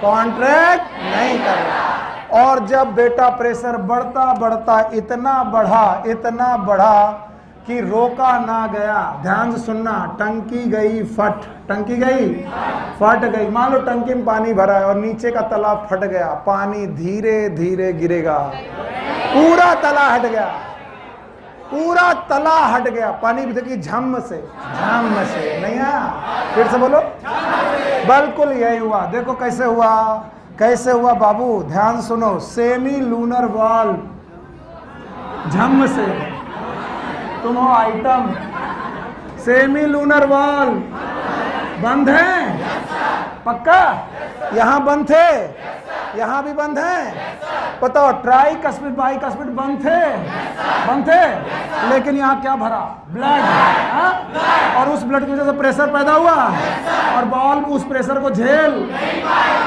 कॉन्ट्रैक्ट नहीं कर रहा। और जब बेटा प्रेशर बढ़ता बढ़ता इतना बढ़ा कि रोका ना गया। ध्यान से सुनना, टंकी गई फट, टंकी गई फट गई। मान लो टंकी में पानी भरा है और नीचे का तला फट गया, पानी धीरे धीरे गिरेगा, पूरा तला हट गया, पूरा तला हट गया, पानी भी देखिए झम से नहीं आया। फिर से बोलो, बिल्कुल यही हुआ। देखो कैसे हुआ, कैसे हुआ बाबू, ध्यान सुनो। सेमी लूनर वाल्व, झम से तुम हो आइटम, सेमी लूनर वाल्व बंद है, पक्का? यहां बंद थे, यहां भी बंद है। बताओ, ट्राई कस्मिट बाई कस्मिट बंद थे, लेकिन यहाँ क्या भरा? ब्लड। और उस ब्लड की वजह से प्रेशर पैदा हुआ और बॉल उस प्रेशर को झेल,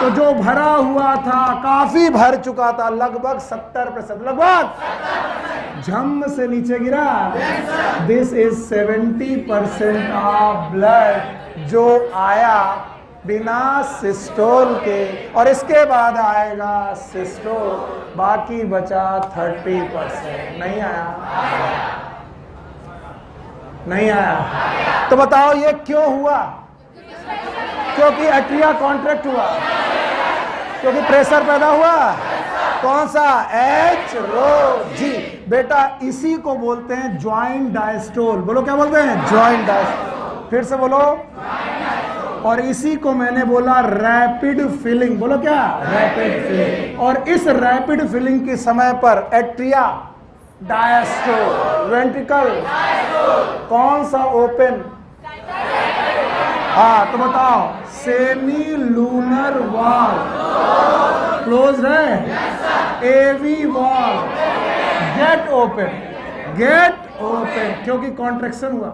तो जो भरा हुआ था काफी भर चुका था, लगभग 70%, लगभग झम से नीचे गिरा। दिस इज 70% ऑफ ब्लड जो आया बिना सिस्टोल के, और इसके बाद आएगा सिस्टोल, बाकी बचा 30%। नहीं आया, नहीं आया। तो बताओ ये क्यों हुआ? क्योंकि एट्रिया कॉन्ट्रैक्ट हुआ, क्योंकि प्रेशर पैदा हुआ। कौन सा? एच रो जी। बेटा इसी को बोलते हैं ज्वाइंट डायस्टोल। बोलो क्या बोलते हैं? Joint diastole. फिर से बोलो। और इसी को मैंने बोला रैपिड फिलिंग। बोलो क्या? Rapid filling. और इस रैपिड फिलिंग के समय पर एट्रिया डायस्टोल, वेंट्रिकल कौन सा ओपन? हाँ तो बताओ, सेमी लूनर वाल्व क्लोज है, AV valve get open, get open, क्योंकि कॉन्ट्रैक्शन हुआ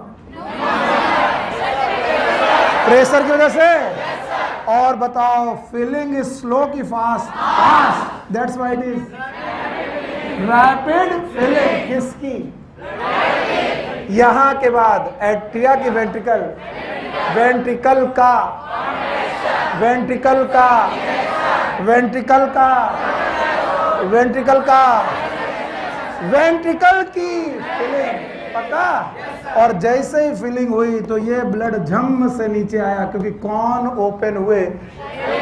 प्रेशर की वजह से। और बताओ, फिलिंग इज स्लो की fast? Fast, that's why it is rapid filling. किसकी? यहां के बाद एट्रिया की वेंट्रिकल, वेंट्रिकल का, वेंट्रिकल का, वेंट्रिकल का, वेंट्रिकल का, वेंट्रिकल की फिलिंग, पक्का? और जैसे ही फिलिंग हुई तो ये ब्लड झम से नीचे आया, क्योंकि कौन ओपन हुए?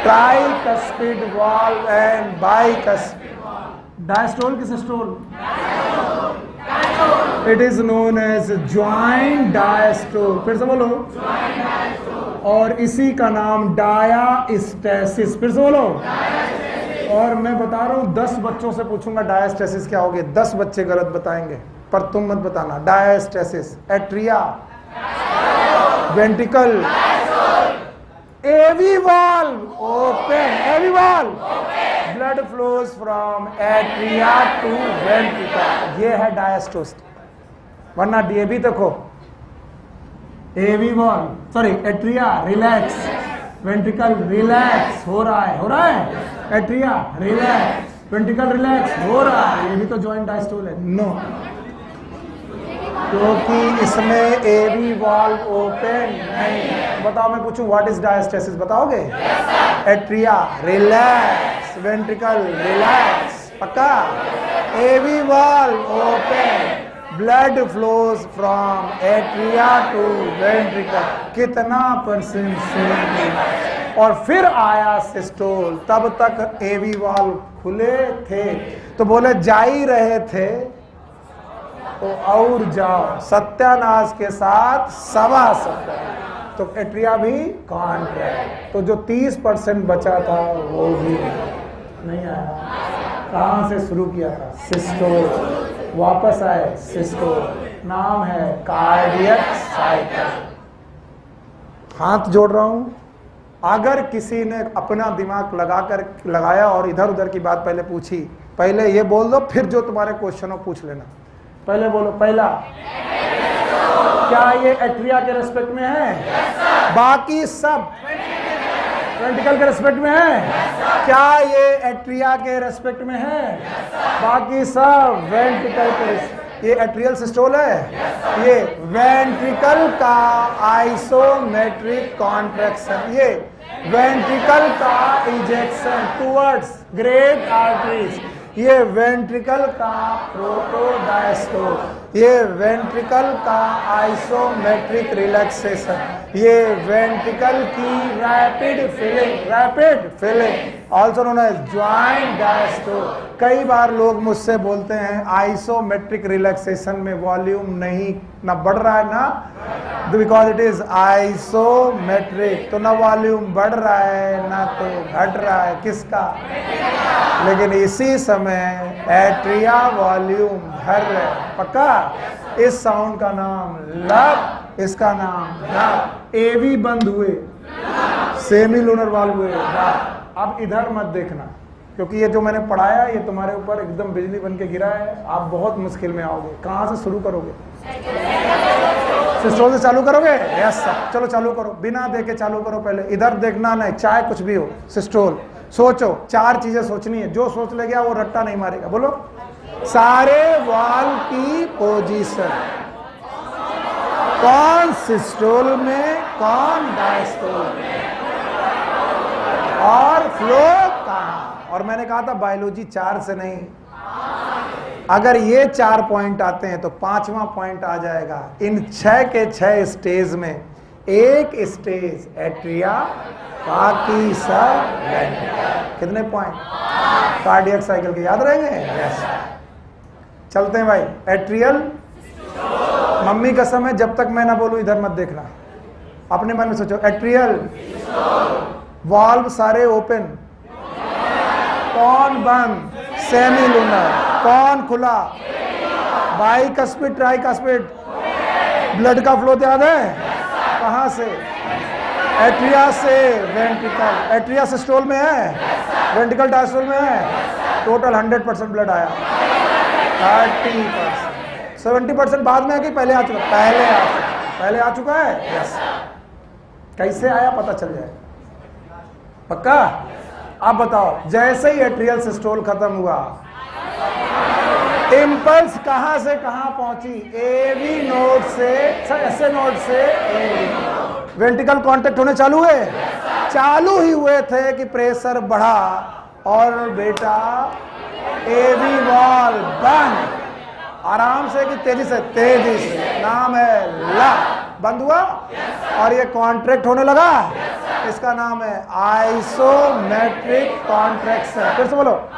Tricuspid valve and bicuspid. Diastole की systole? It is known as joint diastole. फिर से बोलो। और इसी का नाम डायास्टेसिस। फिर से बोलो। और मैं बता रहा हूं, 10 बच्चों से पूछूंगा डायस्टेसिस क्या होगी, 10 बच्चे गलत बताएंगे, पर तुम मत बताना। Diastasis, atria, ventricle, AV valve open, AV valve, blood flows from atria to ventricle, ये है डायस्टोसिस। वरना डीएबी देखो, AV valve, sorry atria relax, ventricle relax हो रहा है, हो रहा है, एट्रिया रिलैक्स, वेंट्रिकल रिलैक्स हो रहा है, ये भी तो जॉइंट डायस्टोल है। नो, क्योंकि इसमें एवी वाल्व ओपन नहीं। बताओ, मैं पूछूं व्हाट इज डायस्टेसिस, बताओगे? एट्रिया रिलैक्स, वेंट्रिकल रिलैक्स, पक्का? AV valve open, blood flows from atria to ventricle, कितना परसेंट से? और फिर आया सिस्टोल, तब तक एवी वाल्व खुले थे, तो बोले जा ही रहे थे तो और जाओ, सत्यानाश के साथ सवा सत्यानाश। तो एट्रिया भी कॉन्ट्रैक्ट, तो जो 30% बचा था वो भी नहीं आया। कहाँ से शुरू किया था? सिस्टोल, वापस आए सिस्टोल, नाम है कार्डियक साइकिल। हाथ जोड़ रहा हूं, अगर किसी ने अपना दिमाग लगाया और इधर उधर की बात पहले पूछी, पहले ये बोल दो, फिर जो तुम्हारे क्वेश्चन हो पूछ लेना। पहले बोलो, पहला क्या ये एट्रिया के रेस्पेक्ट में है? बाकी सब वेंट्रिकल के रेस्पेक्ट में है? क्या ये एट्रिया के रेस्पेक्ट में है? बाकी सब वेंट्रिकल के रेस्पेक्ट। ये एट्रियल सिस्टोल है, ये वेंट्रिकल का आइसोमेट्रिक कॉन्ट्रैक्शन, ये वेंट्रिकल का इजेक्शन टुवर्ड्स ग्रेट आर्टरीज, ये वेंट्रिकल का प्रोटोडायस्टोल, ये वेंट्रिकल का आइसोमेट्रिक रिलैक्सेशन, ये वेंट्रिकल की rapid filling also known as joint diastole. कई बार लोग मुझसे बोलते हैं आइसोमेट्रिक रिलैक्सेशन में वॉल्यूम नहीं ना बढ़ रहा है ना, बिकॉज इट इज आइसोमेट्रिक, तो ना वॉल्यूम बढ़ रहा है ना तो घट रहा है, किसका? लेकिन इसी समय एट्रिया वॉल्यूम भर रहे, पक्का? इस साउंड का नाम लब, इसका नाम लब। एवी बंद हुए, सेमी लूनर वाल्व हुए। अब इधर मत देखना, क्योंकि ये जो मैंने पढ़ाया ये तुम्हारे ऊपर एकदम बिजली बन के गिरा है, आप बहुत मुश्किल में आओगे। कहाँ से शुरू करोगे? सिस्टोल से चालू करोगे? यस सर, चलो चालू करो, बिना देखे चालू करो। पहले इधर देखना नहीं, चाहे कुछ भी हो, सिस्टोल सोचो। 4 चीजें सोचनी है, जो सोच ले गया वो रट्टा नहीं मारेगा। बोलो, सारे वाल्व की पोजीशन, कौन सिस्टोल में, कौन डायस्टोल में, और फ्लो कहाँ। और मैंने कहा था बायोलॉजी 4 से नहीं, अगर ये 4 पॉइंट आते हैं तो 5वां पॉइंट आ जाएगा। इन 6 के 6 स्टेज में एक स्टेज एट्रिया, बाकी सब वेंट्रिकल। कितने पॉइंट? कार्डियक साइकिल के याद रहेंगे? यस। चलते हैं भाई। एट्रियल, मम्मी कसम है जब तक मैं ना बोलूं इधर मत देखना, अपने मन में सोचो। एट्रियल वाल्व सारे ओपन, कौन बंद? Semi lunar. कौन खुला? Bicuspid, tricuspid. ब्लड का फ्लो याद है? कहां से? एट्रिया से वेंट्रिकल। एट्रिया सिस्टोल में है, वेंट्रिकल डायस्टोल में है। टोटल 100% ब्लड आया। 30%, 70% बाद में है कि पहले आ चुका? पहले आ चुका है। यस। कैसे आया पता चल जाए, पक्का? अब बताओ, जैसे ही एट्रियल सिस्टोल खत्म हुआ, इम्पल्स कहां से कहां पहुंची? एवी नोड से, एसए नोड से एवी। वेंट्रिकल कांटेक्ट होने चालू हुए? चालू ही हुए थे कि प्रेशर बढ़ा और बेटा एवी वॉल्व बंद। आराम से कि तेजी से? तेजी से। नाम है ला, बंद हुआ और ये कॉन्ट्रैक्ट होने लगा। इसका नाम है आइसोमेट्रिक कॉन्ट्रैक्शन। फिर से बोलो,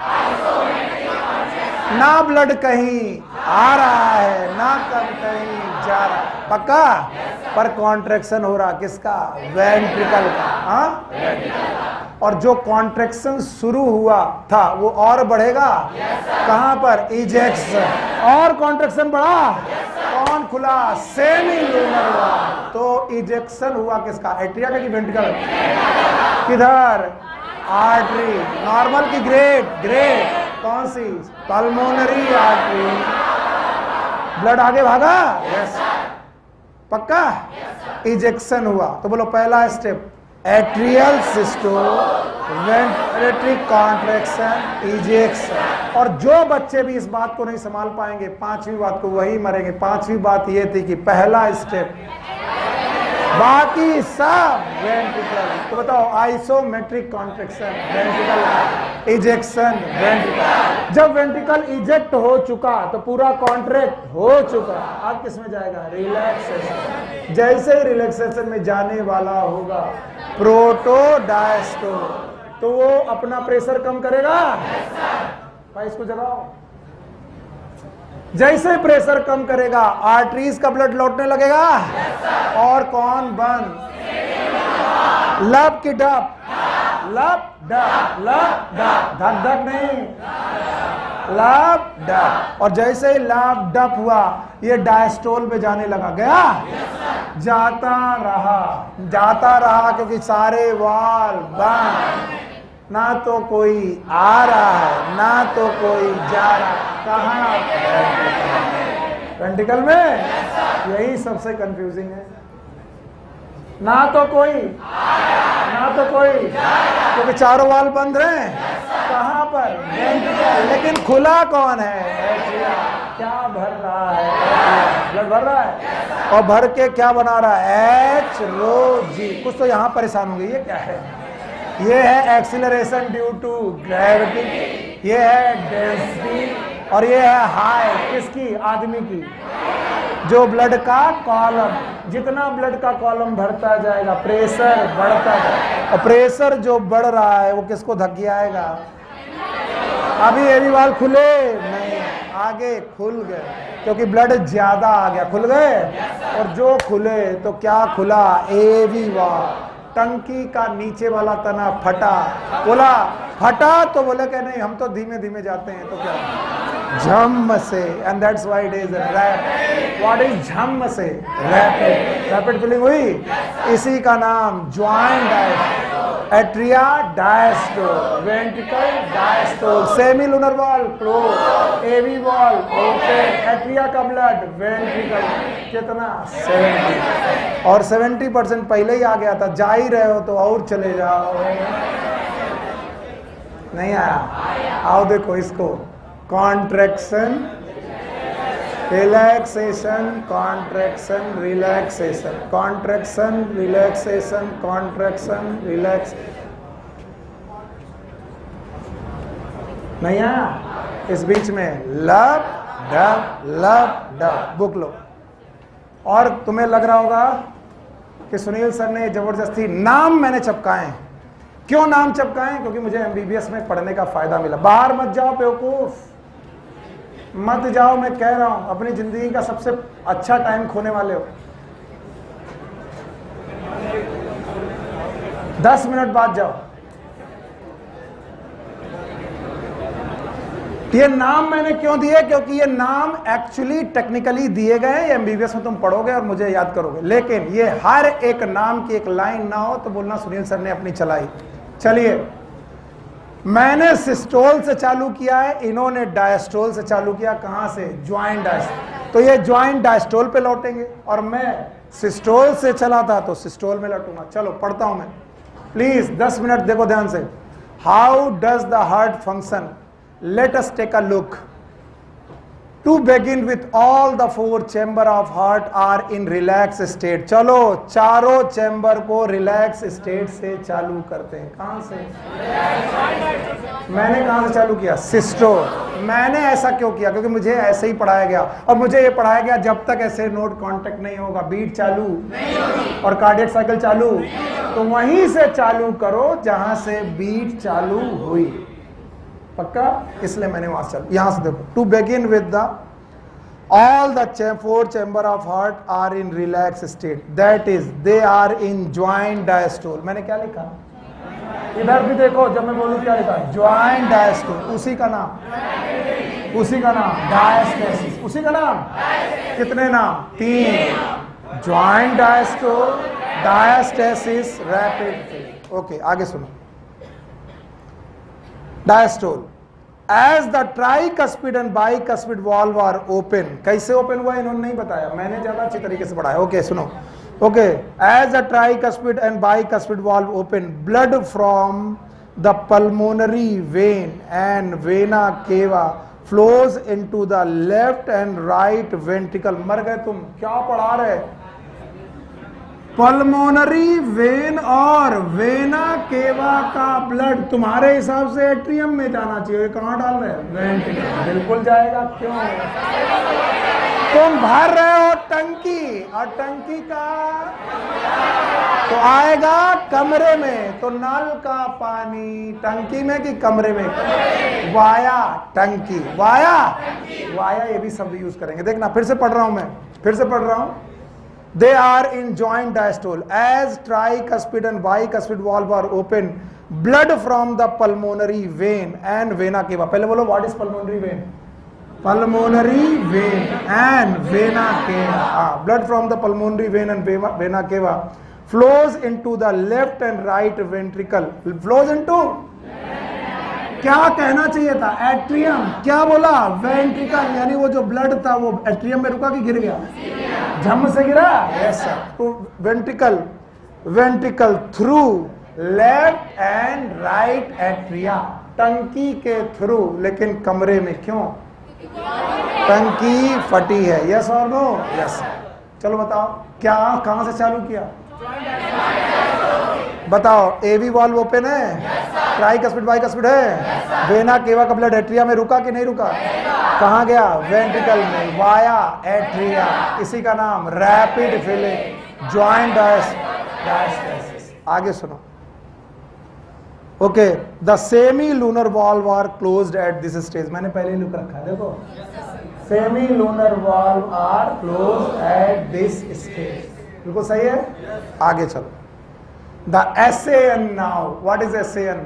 ना ब्लड कहीं आ रहा है ना कहीं जा रहा है, पक्का? पर कॉन्ट्रैक्शन हो रहा किसका? वेंट्रिकल का। हाँ, और जो कॉन्ट्रैक्शन शुरू हुआ था वो और बढ़ेगा। कहां पर? इजेक्शन। और कॉन्ट्रैक्शन बढ़ा, कौन खुला? सेमी लूनर हुआ। तो इजेक्शन हुआ किसका? एट्रिया का कि वेंट्रिकल? किधर? आर्टरी। नॉर्मल की ग्रेट? कौन सी? Pulmonary artery. ब्लड आगे भागा? यस। पक्का? इजेक्शन हुआ। तो बोलो पहला step atrial systole, ventricle contraction, ejection. और जो बच्चे भी इस बात को नहीं संभाल पाएंगे 5वीं बात को, वही मरेंगे। 5वीं बात ये थी कि पहला स्टेप, बाकी सब वेंट्रिकल। तो बताओ, isometric contraction ventricle, ejection ventricle. जब वेंट्रिकल इजेक्ट हो चुका तो पूरा कॉन्ट्रैक्ट हो चुका, अब किस में जाएगा? रिलैक्सेशन। जैसे ही रिलैक्सेशन में जाने वाला होगा प्रोटोडायस्टोल, तो वो अपना प्रेशर कम करेगा भाई, इसको जगाओ। जैसे प्रेशर कम करेगा आर्टरीज का ब्लड लौटने लगेगा। और कौन बंद? लब की डप, लब डप, लब डप, धक धक नहीं, लब डप। और जैसे ही लब डप हुआ ये डायस्टोल पे जाने लगा। गया? जाता रहा क्योंकि सारे वाल्व बंद, ना तो कोई आ रहा है ना तो कोई जा रहा। कहाँ? वेंट्रिकल में। यही सबसे कंफ्यूजिंग है, ना तो कोई क्योंकि चारों वाल बंद रहे। कहाँ पर? वेंट्रिकल। लेकिन खुला कौन है? एट्रिया। क्या भर रहा है? ब्लड भर रहा है और भर के क्या बना रहा है? एच रो जी। कुछ तो यहाँ परेशान होंगे, ये क्या है? ये है एक्सीलरेशन ड्यू टू ग्रेविटी। ये है डेंसिटी और ये है हाइट। किसकी? आदमी की। जो ब्लड का कॉलम, जितना ब्लड का कॉलम बढ़ता जाएगा प्रेशर बढ़ता जाएगा, और प्रेशर जो बढ़ रहा है वो किसको धक्के आएगा? अभी एवी वाल्व खुले नहीं, आगे खुल गए क्योंकि ब्लड ज्यादा आ गया। खुल गए, और जो खुले तो क्या खुला? एवी वाल्व। टंकी का नीचे वाला तना फटा। बोला फटा तो बोले कि नहीं हम तो धीमे धीमे जाते हैं, तो क्या? झम से। And that's why it is rapid. What is झम से? रैपिड। रैपिड फिलिंग हुई, इसी का नाम joint diastole. Atria diastole, ventricle diastole, semi lunar valve close, AV valve open, atria का ब्लड वेंट्रिकल कितना? 70। और 70% पहले ही आ गया था। जा ही रहे हो तो और चले जाओ। नहीं आया? आओ देखो इसको, contraction relaxation, contraction relaxation, contraction relaxation, contraction relax. नहीं आया? इस बीच में लब डब बुक लो। और तुम्हें लग रहा होगा कि सुनील सर ने जबरदस्ती नाम मैंने चिपकाए हैं। क्यों नाम चिपकाए? क्योंकि मुझे एमबीबीएस में पढ़ने का फायदा मिला। बाहर मत जाओ बेवकूफ, मत जाओ, मैं कह रहा हूं। अपनी जिंदगी का सबसे अच्छा टाइम खोने वाले हो। 10 मिनट बाद जाओ। ये नाम मैंने क्यों दिए? क्योंकि ये नाम एक्चुअली टेक्निकली दिए गए, एमबीबीएस में तुम पढ़ोगे और मुझे याद करोगे। लेकिन ये हर एक नाम की एक लाइन ना हो तो बोलना सुनील सर ने अपनी चलाई। चलिए, मैंने सिस्टोल से चालू किया है, इन्होंने डायस्टोल से चालू किया। कहां से? Joint diastole. तो ये ज्वाइंट डायस्टोल पे लौटेंगे, और मैं सिस्टोल से चला था तो सिस्टोल में लौटूंगा। चलो पढ़ता हूं मैं, प्लीज 10 मिनट देखो ध्यान से। How does the heart function? Let us take a look. To begin with, all the 4 chamber of heart are in relaxed state. चलो चारों चैम्बर को रिलैक्स स्टेट से चालू करते हैं। कहां से? मैंने कहां से चालू किया? सिस्टोल। मैंने ऐसा क्यों किया? क्योंकि मुझे ऐसे ही पढ़ाया गया, और मुझे ये पढ़ाया गया जब तक ऐसे नोड कांटेक्ट नहीं होगा, बीट चालू और कार्डियक साइकिल चालू, तो वहीं से चालू करो जहां से बीट चालू हुई। पक्का? इसलिए मैंने वहां से चालू। यहां से देखो, to begin with the all the 4 chamber of heart are in relaxed state, that is they are in joint diastole। मैंने क्या लिखा? इधर भी देखो, जब मैं बोलूं क्या लिखा? Joint diastole. उसी का नाम डायस्टेसिस। उसी का नाम कितने नाम? 3। Joint diastole, diastasis, rapid. Okay, आगे सुनो। Diastole, as the tricuspid and bicuspid valve are open. कैसे ओपन हुआ इन्होंने नहीं बताया, मैंने ज्यादा अच्छी तरीके से पढ़ाया। ओके सुनो। Okay, as the tricuspid and bicuspid valve open, blood from the pulmonary vein and vena cava flows into the left and right ventricle. मर गए तुम, क्या पढ़ा रहे? पल्मोनरी वेन और वेना केवा का ब्लड तुम्हारे हिसाब से एट्रियम में जाना चाहिए, कहां डाल रहे हैं? वेंट्रिकल। बिल्कुल जाएगा। क्यों? तुम भर रहे हो टंकी, और टंकी का तो आएगा कमरे में, तो नल का पानी टंकी में कि कमरे में? वाया टंकी, वाया ये भी शब्द यूज करेंगे। देखना, फिर से पढ़ रहा हूं मैं, फिर से पढ़ रहा हूं। They are in joint diastole. As tricuspid and bicuspid valve are open, blood from the pulmonary vein and vena cava. पहले बोलो, what is pulmonary vein? Pulmonary vein and vena cava. Blood from the pulmonary vein and vena cava flows into the left and right ventricle. Flows into? क्या कहना चाहिए था? Atrium. क्या बोला? Ventricle. यानी वो जो ब्लड था वो एट्रियम में रुका कि गिर गया? झम से गिरा। Yes sir. तो ventricle through left and right atria, टंकी के थ्रू। लेकिन कमरे में क्यों? टंकी फटी है। यस और नो? यस। चलो बताओ, क्या कहां से चालू किया? बताओ। एवी वाल्व ओपन है? ट्राइकस्पिड बाइकस्पिड है। वेना केवा का ब्लड एट्रिया में रुका कि नहीं रुका? कहाँ गया? वेंट्रिकल में, वाया एट्रिया। इसी का नाम रैपिड फिलिंग ज्वाइंट डायस्टेसिस। आगे सुनो। Okay, the semi lunar valve are closed at this stage. मैंने पहले ही लिख रखा है, देखो, semi lunar valve are closed at this stage. बिल्कुल सही है। आगे चलो। The SAN now, what is SAN?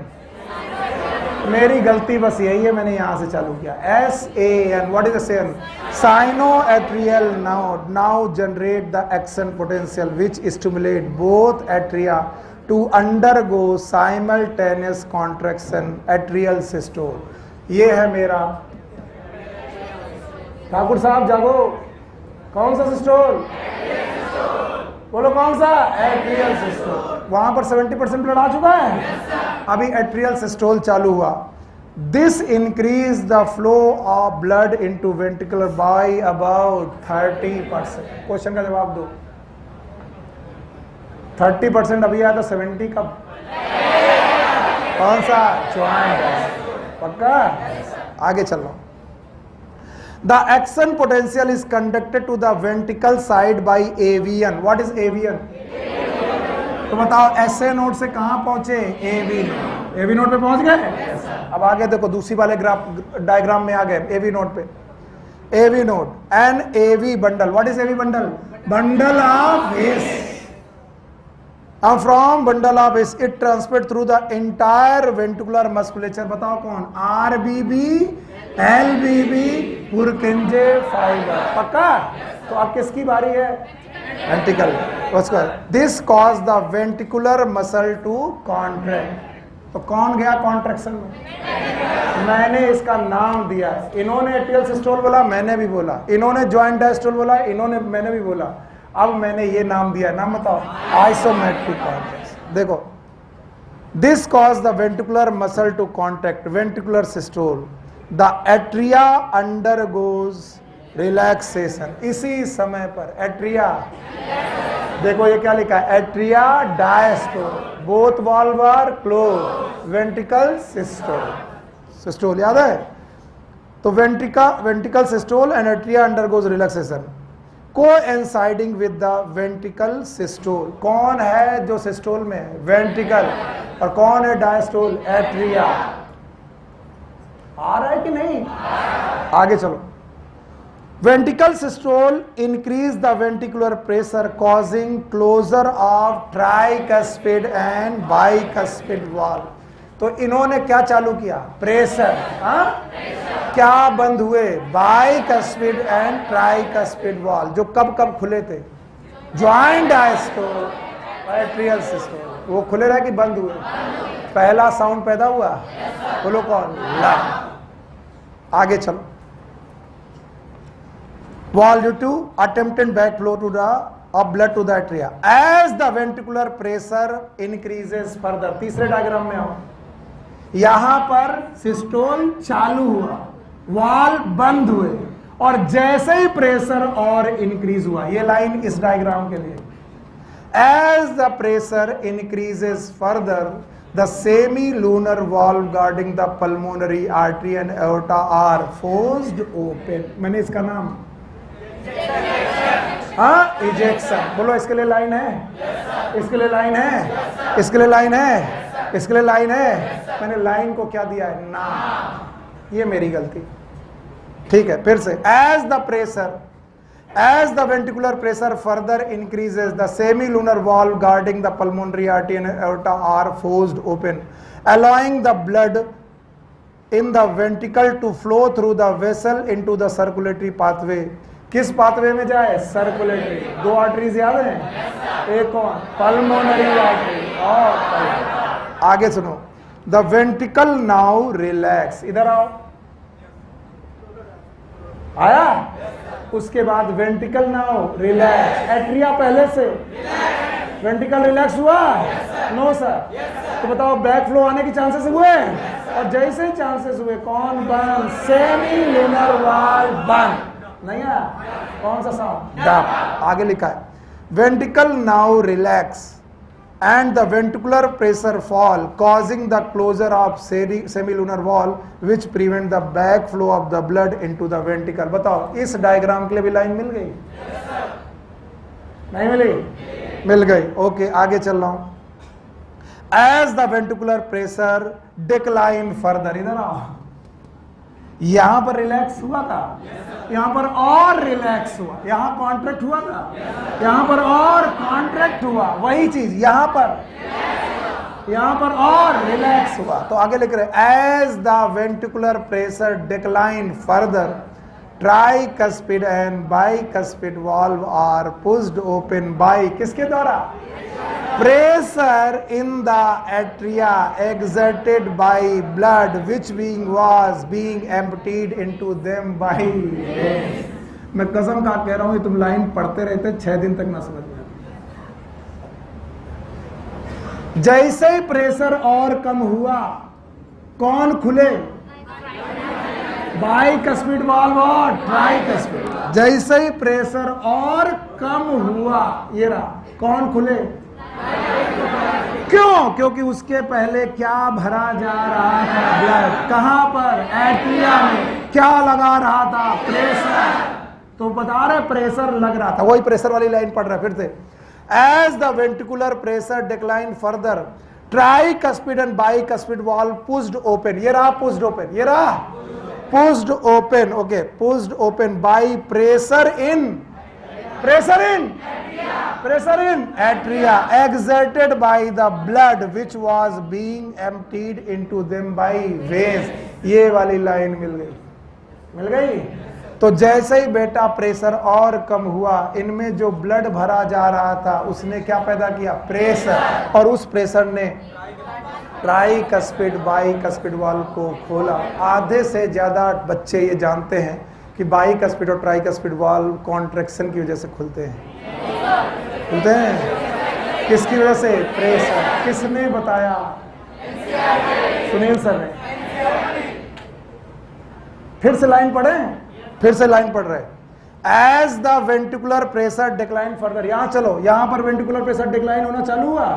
मेरी गलती बस यही है, मैंने यहां से चालू किया। SAN, what is SAN? Sinoatrial node now generate the action potential which stimulate both atria to undergo simultaneous contraction atrial systole। ये है मेरा, ठाकुर साहब जागो, कौन सा सिस्टोल? बोलो कौन सा? Atrial systole. वहां पर 70% ब्लड आ चुका है, अभी एट्रियल सिस्टोल चालू हुआ। This increase the flow of blood into ventricular by about 30%। Question का जवाब दो। 30% अभी आया तो 70 कब? कौन सा? ज्वाइंट। पक्का? आगे चल रहा हूं। The action potential is conducted to the ventricle side by AV1। What is AV1? तो बताओ SA नोड से कहां पहुंचे? AV नोड पे पहुंच गए। अब आगे देखो, दूसरी वाले डायग्राम में आ गए AV नोड पे। AV node and AV bundle. What is AV bundle? Bundle of west. From bundle of is it transferred through the entire ventricular musculature। बताओ कौन? RBB, LBB, Purkinje fiber। पक्का? तो अब किसकी बारी है? Ventricle. This cause the ventricular muscle to contract। तो कौन गया कॉन्ट्रैक्शन में? मैंने इसका नाम दिया है। इन्होंने एट्रियल सिस्टोल बोला, मैंने भी बोला। इन्होंने ज्वाइंट डायस्टोल बोला, मैंने भी बोला। अब मैंने ये नाम दिया, नाम बताओ, आइसोमेट्रिक कॉन्ट्रैक्शन। देखो, this cause the ventricular muscle to contract ventricular systole, the atria undergoes relaxation. इसी समय पर एट्रिया, देखो ये क्या लिखा है? Atria diastole, both valve are close, ventricle systole. Systole याद है? तो ventricle systole and atria undergoes relaxation coinciding with the ventricle systole. कौन है जो सिस्टोल में है? वेंट्रिकल। और कौन है डायस्टोल? एट्रिया। आ रहा है कि नहीं? आगे चलो। Ventricle systole increase the ventricular pressure causing closure of tricuspid and bicuspid valve. तो इन्होंने क्या चालू किया? प्रेशर। क्या बंद हुए? बाइकस्पिड एंड ट्राइकस्पिड वाल्व, जो कब कब खुले थे? Joint diastole, atrial systole. वो खुले रहे कि बंद हुए? पहला साउंड पैदा हुआ, बोलो कौन? ला। आगे चलो। Valve due to attempted backflow to the of blood to the atria as the ventricular pressure increases further। तीसरे डायग्राम में आओ। यहां पर सिस्टोल चालू हुआ, वाल्व बंद हुए, और जैसे ही प्रेशर और इंक्रीज हुआ, ये लाइन इस डायग्राम के लिए, as the pressure increases further the semi lunar valve guarding the pulmonary artery and aorta are forced open. मैंने इसका नाम इजेक्शन। बोलो, इसके लिए लाइन है? इसके लिए लाइन है? इसके लिए लाइन है? इसके लिए लाइन है? मैंने लाइन को क्या दिया है? नाम। ये मेरी गलती। ठीक है, फिर से। as the ventricular pressure further increases, the semilunar valve guarding the pulmonary artery and aorta are forced open, allowing the blood in the ventricle to flow through the vessel into the circulatory pathway। किस pathway में जाए? Circulatory. दो arteries याद हैं? एक कौन? Pulmonary artery और आगे सुनो। The ventricle now relax. इधर आओ। आया? उसके बाद वेंट्रिकल नाउ रिलैक्स। एट्रिया पहले से, वेंट्रिकल रिलैक्स हुआ? No sir. तो बताओ, बैक फ्लो आने के चांसेस हुए? और जैसे चांसेस हुए, कौन बंद? सेमी लूनर वाल्व बंद। नहीं है? कौन सा साउंड? डब। आगे लिखा है ventricle now relax and the ventricular pressure fall, causing the closure of semilunar wall, which prevent the backflow of the blood into the ventricle. बताओ इस डायग्राम के लिए भी लाइन मिल गई? नहीं मिली? मिल गई. ओके, आगे चल रहा हूं. As the ventricular pressure decline further, इधर आओ. यहां पर रिलैक्स हुआ था, यहां पर और रिलैक्स हुआ, यहां कॉन्ट्रैक्ट हुआ था, यहां पर और कॉन्ट्रैक्ट हुआ, वही चीज यहां पर और रिलैक्स हुआ. तो आगे लिख रहे as the ventricular pressure decline further, tricuspid and bicuspid valve are pushed open by, किसके द्वारा? Pressure in the atria exerted by blood which was being emptied into them by veins. मैं कसम का कह रहा हूं, तुम लाइन पढ़ते रहते 6 दिन तक ना समझ में. जैसे ही प्रेशर और कम हुआ, कौन खुले? बाइकस्पिड वाल्व और ट्राइकस्पिड. जैसे ही प्रेशर और कम हुआ, ये रहा, कौन खुले? क्यों? क्योंकि उसके पहले क्या भरा जा रहा था? ब्लड. कहां पर? एट्रिया में. क्या लगा रहा था? प्रेशर. तो बता रहे प्रेशर लग रहा था, वही प्रेशर वाली लाइन पढ़ रहा है फिर से. As the ventricular pressure decline further, tricuspid and bicuspid valve pushed open. ये रहा पुश्ड ओपन, ये रहा pushed open. Okay, pushed open by pressure in atria exerted by the blood which was being emptied into them by veins. ये वाली line मिल गई. तो जैसे ही बेटा प्रेशर और कम हुआ, इनमें जो ब्लड भरा जा रहा था उसने क्या पैदा किया? प्रेशर. और उस प्रेशर ने ट्राइकस्पिड बाइकस्पिड वाल्व को खोला. आधे से ज्यादा बच्चे ये जानते हैं कि बाइकस्पिड और ट्राइकस्पिड वाल्व कॉन्ट्रैक्शन की वजह से खुलते हैं. किसकी वजह से? प्रेशर. किसने बताया? सुनील सर ने. फिर से लाइन पढ़ रहे. As the ventricular pressure decline further. यहां चलो, यहां पर वेंट्रिकुलर प्रेशर डिक्लाइन होना चालू हुआ,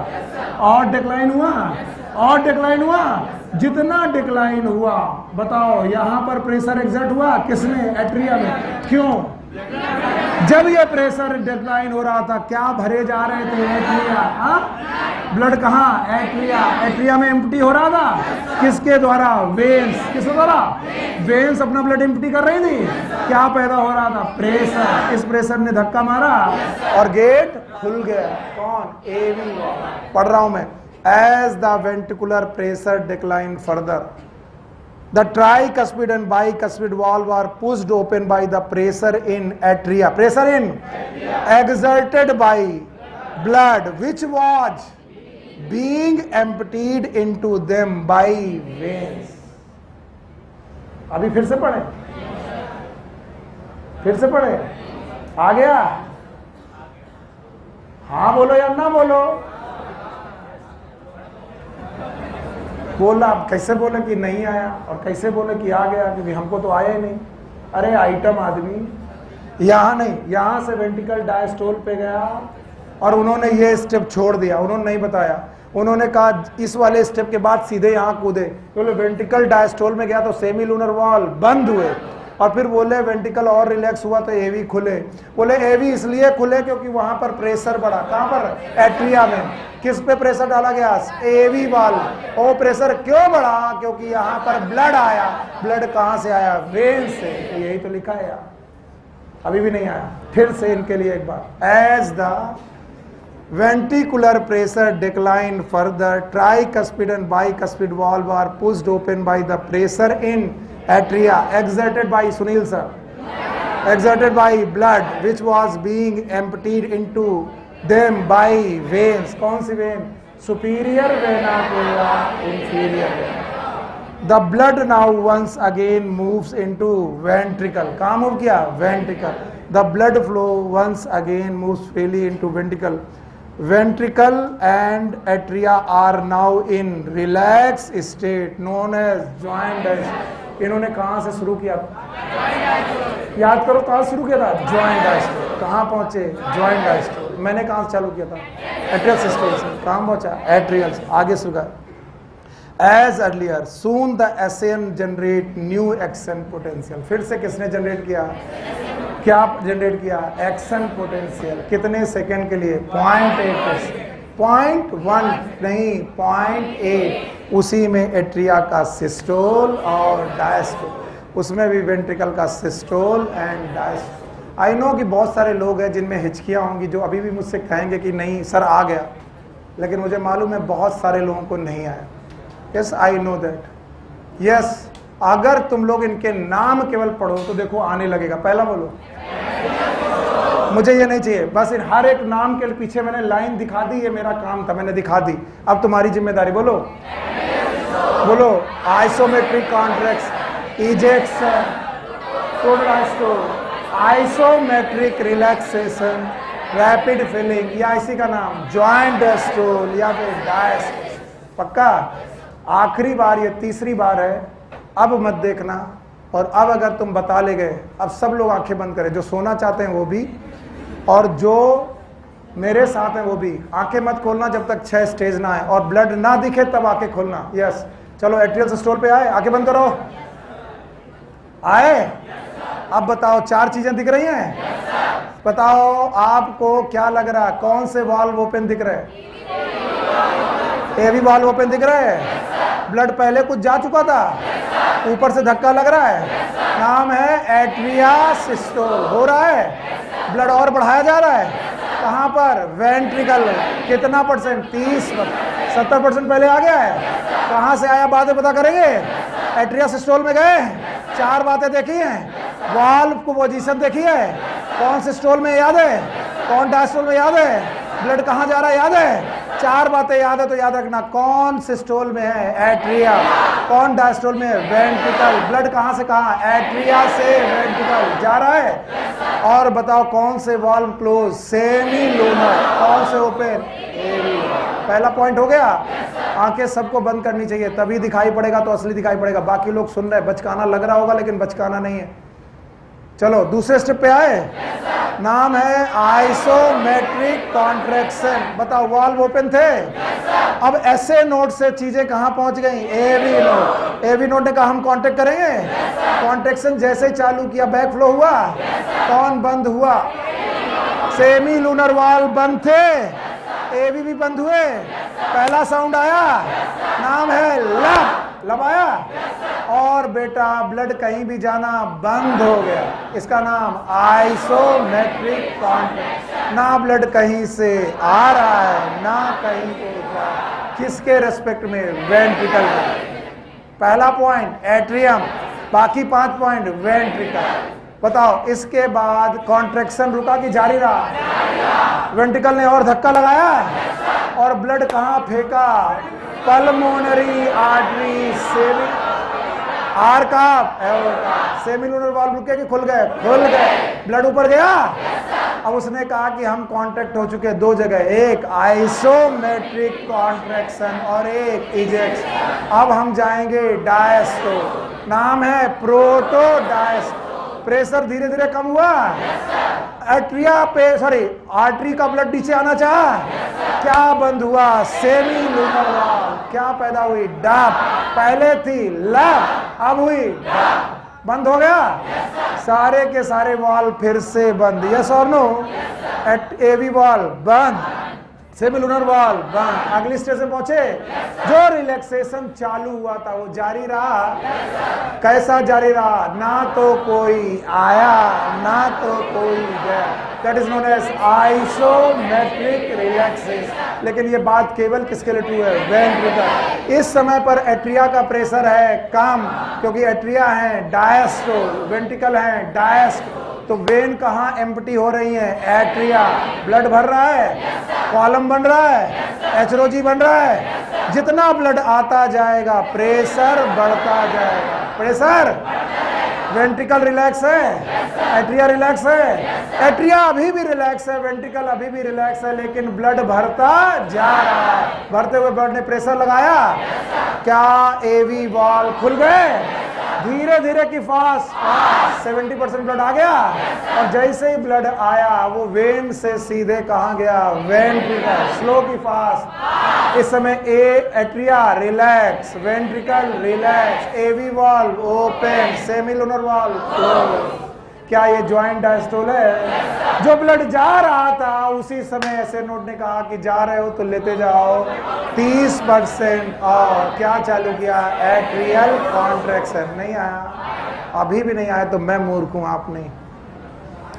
और डिक्लाइन हुआ. जितना डिक्लाइन हुआ, बताओ यहां पर प्रेशर एग्जर्ट हुआ किसने? एट्रिया में. क्यों? जब ये प्रेशर डिक्लाइन हो रहा था, क्या भरे जा रहे थे? एट्रिया. ब्लड कहां? एट्रिया. एट्रिया में एम्प्टी हो रहा था. किसके द्वारा? वेन्स. किसके द्वारा? वेन्स अपना ब्लड एम्प्टी कर रही थी. क्या पैदा हो रहा था? प्रेशर. इस प्रेशर ने धक्का मारा और गेट खुल गया. कौन? एवी. पढ़ रहा हूं मैं. As the ventricular pressure declined further, the tricuspid and bicuspid valve are pushed open by the pressure in atria. Pressure in exerted by blood which was being emptied into them by veins. अभी फिर से पढ़े. आ गया? हाँ बोलो या ना बोलो? बोला. आप कैसे बोले कि नहीं आया और कैसे बोले कि आ गया? क्योंकि हमको तो आया ही नहीं. अरे आइटम आदमी यहां नहीं, यहां से वेंट्रिकल डायस्टोल पे गया और उन्होंने ये स्टेप छोड़ दिया. उन्होंने नहीं बताया. उन्होंने कहा इस वाले स्टेप के बाद सीधे यहां कूदे. बोले वेंट्रिकल डायस्टोल में गया तो सेमीलूनर वॉल बंद हुए, और फिर बोले वेंट्रिकल और रिलैक्स हुआ तो एवी खुले. बोले एवी इसलिए खुले क्योंकि वहां पर प्रेशर बढ़ा. कहां पर? एट्रिया में. किस पे प्रेशर डाला गया? एवी वाल्व. वो प्रेशर क्यों बढ़ा? क्योंकि यहाँ पर ब्लड आया. ब्लड कहाँ से आया? वेन से. यही तो लिखा है यार, अभी भी नहीं आया. फिर से इनके लिए एक बार. As the ventricular pressure decline further, tricuspid and bicuspid valve are pushed open by the pressure in atria exerted by Sunil sir, exerted by blood which was being emptied into them by veins. कौन सी vein? Superior vena cava, inferior vena. The blood now once again moves into ventricle. कहाँ move किया? Ventricle. The blood flow once again moves freely into ventricle. Ventricle and atria are now in relaxed state known as joint diastole. इन्होंने कहाँ से शुरू किया? याद करो कहाँ शुरू किया था? Joint diastole. कहाँ पहुंचे? Joint diastole. मैंने कहाँ से चालू किया था? एट्रियल सिस्टोल से काम पहुंचा एट्रियल से आगे सुगा as earlier soon the SN generate new action potential. फिर से किसने जनरेट किया, क्या जनरेट किया, एक्शन पोटेंशियल। कितने सेकंड के लिए, 0.8, 0.1 नहीं 0.8। उसी में एट्रिया का सिस्टोल और डायस्टोल, उसमें भी वेंट्रिकल का systole and diastole. I know कि बहुत सारे लोग हैं जिनमें हिचकियाँ होंगी, जो अभी भी मुझसे कहेंगे कि नहीं सर आ गया, लेकिन मुझे मालूम है बहुत सारे लोगों को नहीं आया। Yes I know that, yes अगर तुम लोग इनके नाम केवल पढ़ो तो देखो आने लगेगा। पहला बोलो, मुझे ये नहीं चाहिए, बस इन हर एक नाम के पीछे मैंने लाइन दिखा दी, ये मेरा काम था, मैंने दिखा दी। अब तुम्हारी जिम्मेदारी, बोलो बोलो, isometric contraction, ejection, isometric relaxation, rapid filling, या इसी का नाम जॉइंट डायस्टोल या फिर डायस्टोल। पक्का? आखिरी बार, ये तीसरी बार है, अब मत देखना। और अब अगर तुम बता ले गए, अब सब लोग आंखें बंद करें, जो सोना चाहते हैं वो भी, और जो मेरे साथ हैं वो भी। आंखें मत खोलना जब तक 6 स्टेज ना आए और ब्लड ना दिखे तब आंखें खोलना। यस, चलो एट्रियल सिस्टोल पे आए, आंखें बंद करो। आए? अब बताओ 4 चीजें दिख रही हैं? बताओ आपको क्या लग रहा है, कौन से वाल्व ओपन दिख रहे हैं? एवी वाल्व ओपन दिख रहा है। ब्लड पहले कुछ जा चुका था, ऊपर से धक्का लग रहा है, नाम है एट्रिया सिस्टोल। हो रहा है, ब्लड और बढ़ाया जा रहा है। कहाँ पर? वेंट्रिकल। कितना परसेंट? 30%, 70% पहले आ गया है। कहाँ से आया बातें पता करेंगे। एट्रिया सिस्टोल में गए, 4 बातें देखी हैं, वाल्व को पोजीशन देखी है, कौन सिस्टोल में याद है, कौन डायस्टोल में याद है, ब्लड कहाँ जा रहा है याद है। 4 बातें याद है तो याद रखना, कौन सिस्टोल में है, एट्रिया, कौन डायस्टोल में है, वेंट्रिकल। ब्लड कहाँ से कहाँ, एट्रिया से वेंट्रिकल जा रहा है। और बताओ कौन से वाल्व क्लोज, सेमी लूनर, कौन से ओपन, एवी। पहला पॉइंट हो गया। आंखें सबको बंद करनी चाहिए, तभी दिखाई पड़ेगा तो असली दिखाई पड़ेगा। बाकी लोग सुन रहे हैं, बचकाना लग रहा होगा लेकिन बचकाना नहीं है। चलो दूसरे स्टेप पे आए, नाम है आइसोमेट्रिक कॉन्ट्रैक्शन। बताओ वाल्व ओपन थे, अब ऐसे नोड से चीजें कहां पहुंच गई, एवी नोड। एवी नोड ने कहा हम कांटेक्ट करेंगे, कॉन्ट्रैक्शन जैसे ही चालू किया बैक फ्लो हुआ, कौन बंद हुआ, सेमी लूनर वाल्व बंद थे, एवी भी बंद हुए। पहला साउंड आया, नाम है लब, लब आया, और बेटा ब्लड कहीं भी जाना बंद हो गया। इसका नाम आइसोमेट्रिक कॉन्ट्रैक्शन। ना ब्लड कहीं से आ रहा है ना कहीं पे जा रहा है। किसके रेस्पेक्ट में, वेंट्रिकल में। पहला पॉइंट एट्रियम, बाकी 5 पॉइंट वेंट्रिकल। बताओ इसके बाद कॉन्ट्रैक्शन रुका कि जारी रहा? वेंट्रिकल ने और धक्का लगाया और ब्लड कहाँ फेंका, पल्मोनरी आर्टरी, आर का सेमिलुनर वाल्व रुके कि खुल गए, खुल गए, ब्लड ऊपर गया। अब उसने कहा कि हम कांटेक्ट हो चुके 2 जगह, एक आइसोमेट्रिक कॉन्ट्रैक्शन और एक इजेक्शन। अब हम जाएंगे डायस्टोल, नाम है प्रोटो डायस्टोल। प्रेशर धीरे धीरे कम हुआ, एट्रिया पे सॉरी आर्टरी का ब्लड नीचे आना चाहा, क्या बंद हुआ, सेमी लूनर वाल्व। क्या पैदा हुई, डब। पहले थी लब, अब हुई डब। बंद हो गया, सारे के सारे वाल्व फिर से बंद। यस और नो, एवी वाल्व बंद, सेमी लूनर वाल्व बंद। अगली स्टेज में पहुंचे, जो रिलैक्सेशन चालू हुआ था वो जारी रहा। कैसा जारी रहा, ना तो कोई आया ना तो कोई गया। That is known as isometric relaxation. लेकिन ये बात केवल किसके लिए ट्रू है, वेंट्रिकल। इस समय पर एट्रिया का प्रेशर है कम, क्योंकि एट्रिया है डायस्टोल, वेंट्रिकल है डायस्टोल। तो वेन कहाँ एम्प्टी हो रही है, एट्रिया। ब्लड भर रहा है, कॉलम बन रहा है, एचरोजी बन रहा है। जितना ब्लड आता जाएगा प्रेशर बढ़ता जाएगा। प्रेशर, वेंट्रिकल रिलैक्स है, एट्रिया रिलैक्स है। एट्रिया अभी भी रिलैक्स है, वेंट्रिकल अभी भी रिलैक्स है, लेकिन ब्लड भरता जा रहा है। भरते हुए ब्लड ने प्रेशर लगाया, क्या एवी वाल्व खुल गए? धीरे धीरे की फास्ट 70% ब्लड आ गया और जैसे ही ब्लड आया वो वेन से सीधे कहां गया, वेंट्रिकल। स्लो की फास्ट। इस समय atria relax, ventricle relax, AV valve open, semilunar valve close. क्या ये ज्वाइंट डायस्टोल है? जो ब्लड जा रहा था उसी समय ऐसे नोट ने कहा कि जा रहे हो तो लेते जाओ 30%। और क्या चालू किया? Atrial contraction. नहीं आया, अभी भी नहीं आया तो मैं मूर्ख हूं, आप नहीं।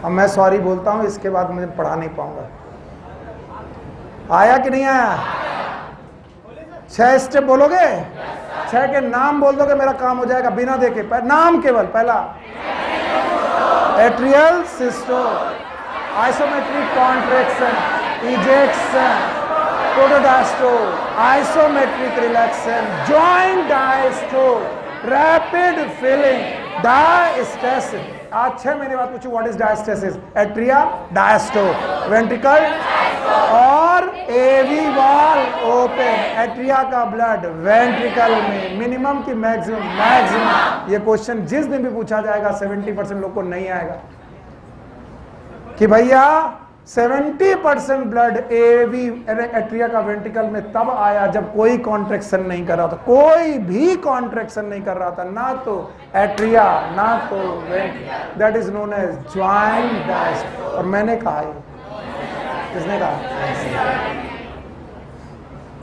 अब मैं सॉरी बोलता हूं, इसके बाद मुझे पढ़ा नहीं पाऊंगा। आया कि नहीं आया? 6 स्टेप बोलोगे? 6 के नाम बोल दोगे, मेरा काम हो जाएगा बिना देखे। नाम केवल पहला atrial systole, isometric contraction, ejection, protodiastole, isometric relaxation, joint diastole, rapid filling, diastasis. आज 6 महीने बाद पूछू what is diastasis? Atria diastole, ventricle और एवी वाल्व ओपन। एट्रिया का ब्लड वेंट्रिकल में मिनिमम की मैक्सिमम। ये क्वेश्चन जिस दिन भी पूछा जाएगा 70% लोग को नहीं आएगा कि भैया 70% ब्लड एवी एट्रिया का वेंट्रिकल में तब आया जब कोई कॉन्ट्रैक्शन नहीं कर रहा था, कोई भी कॉन्ट्रैक्शन नहीं कर रहा था, ना तो एट्रिया ना तो ventricle. That is known as joint diastole. और मैंने कहा, किसने कहा?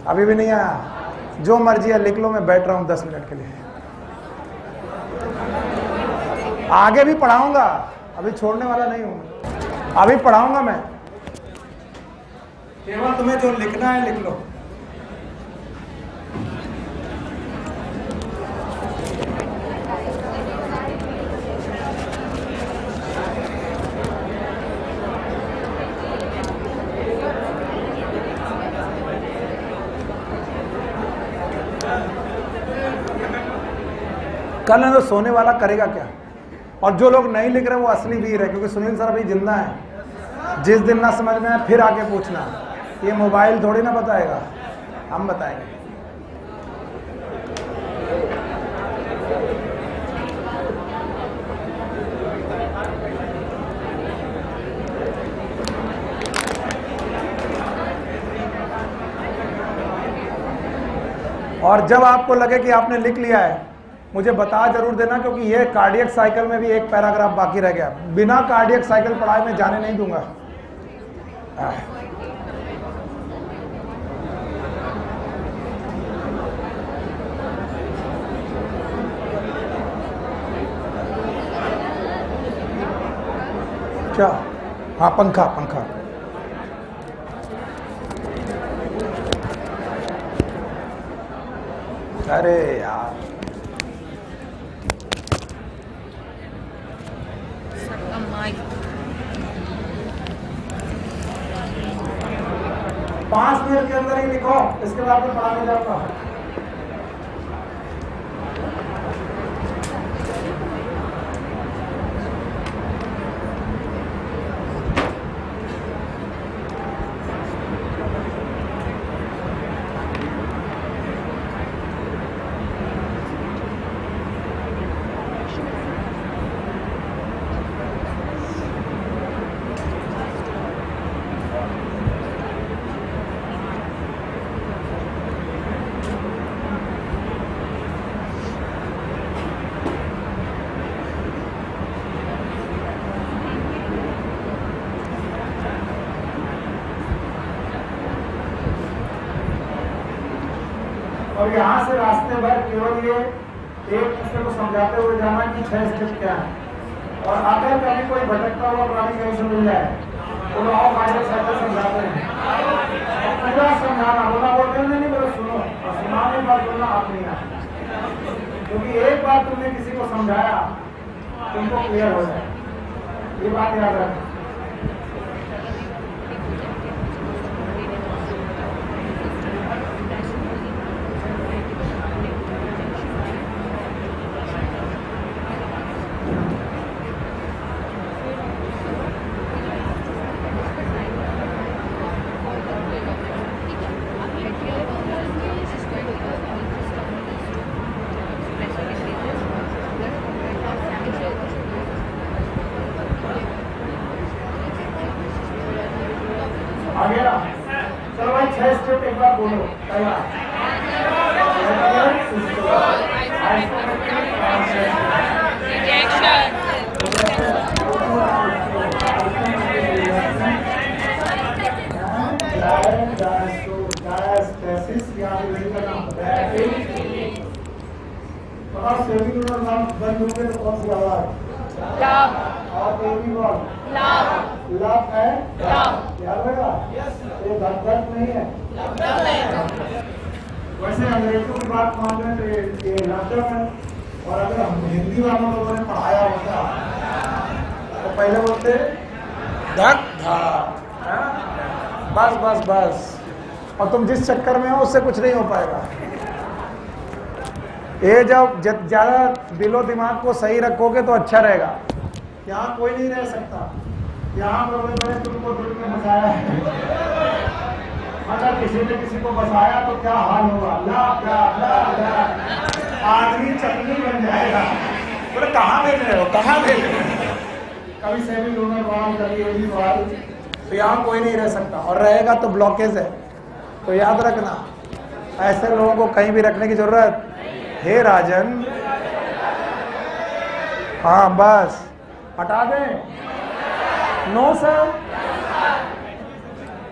अभी भी नहीं आया? जो मर्जी है लिख लो, मैं बैठ रहा हूं 10 मिनट के लिए। आगे भी पढ़ाऊंगा, अभी छोड़ने वाला नहीं हूं, अभी पढ़ाऊंगा मैं। केवल तुम्हें जो लिखना है लिख लो। कल तो सोने वाला करेगा क्या? और जो लोग नहीं लिख रहे वो असली वीर है, क्योंकि सुनील सर अभी जिंदा है। जिस दिन ना समझ में आए फिर आके पूछना, ये मोबाइल थोड़ी ना बताएगा, हम बताएंगे। और जब आपको लगे कि आपने लिख लिया है मुझे बता जरूर देना, क्योंकि ये कार्डियक साइकिल में भी एक पैराग्राफ बाकी रह गया। बिना कार्डियक साइकिल पढ़ाए मैं जाने नहीं दूंगा। क्या? हाँ, पंखा पंखा। अरे यार, पांच मिनट के अंदर ही लिखो, इसके बाद मैं पढ़ाने जाऊंगा। और यहाँ से रास्ते भर केवल ये एक दूसरे को समझाते हुए जाना कि 6 स्टेप क्या है। और अगर कभी कोई भटकता हुआ प्राणी कहीं से मिल जाए तो आओ कार्डियक साइकिल समझाते हैं, पूरा समझाना। बोला बोलते हैं नहीं, बोलो सुनो, और सुनाने के बाद बोलना आप नहीं आए, क्योंकि एक बार तुमने किसी को समझाया तुमको क्लियर हो जाए, ये बात याद रखना। पहला स्टेप एक बार बोलो, पहला बंद होंगे तो कौन सी आवाज? और लव है याद रहेगा, ये धक नहीं है। वैसे अंग्रेजों की बात मान रहे तो ये लव है, और अगर हम हिंदी वालों लोगों ने पढ़ाया होता तो पहले बोलते धक धक, बस बस बस। और तुम जिस चक्कर में हो उससे कुछ नहीं हो पाएगा। ये जब ज्यादा दिलो दिमाग को सही रखोगे तो अच्छा रहेगा। यहाँ कोई नहीं रह सकता, यहाँ पर मैंने तुमको दिल में बसाया है, अगर किसी ने किसी को बसाया तो क्या हाल होगा? आदमी चटनी बन जाएगा। बोले कहाँ भेज रहे हो, कहाँ भेज रहे हो? कभी सेमी लूनर वाल, कभी ओली वाल, तो यहाँ कोई नहीं रह सकता, और रहेगा तो ब्लॉकेज है। तो याद रखना, ऐसे लोगों को कहीं भी रखने की जरूरत। हे राजन, हाँ बस हटा दें। नो सर,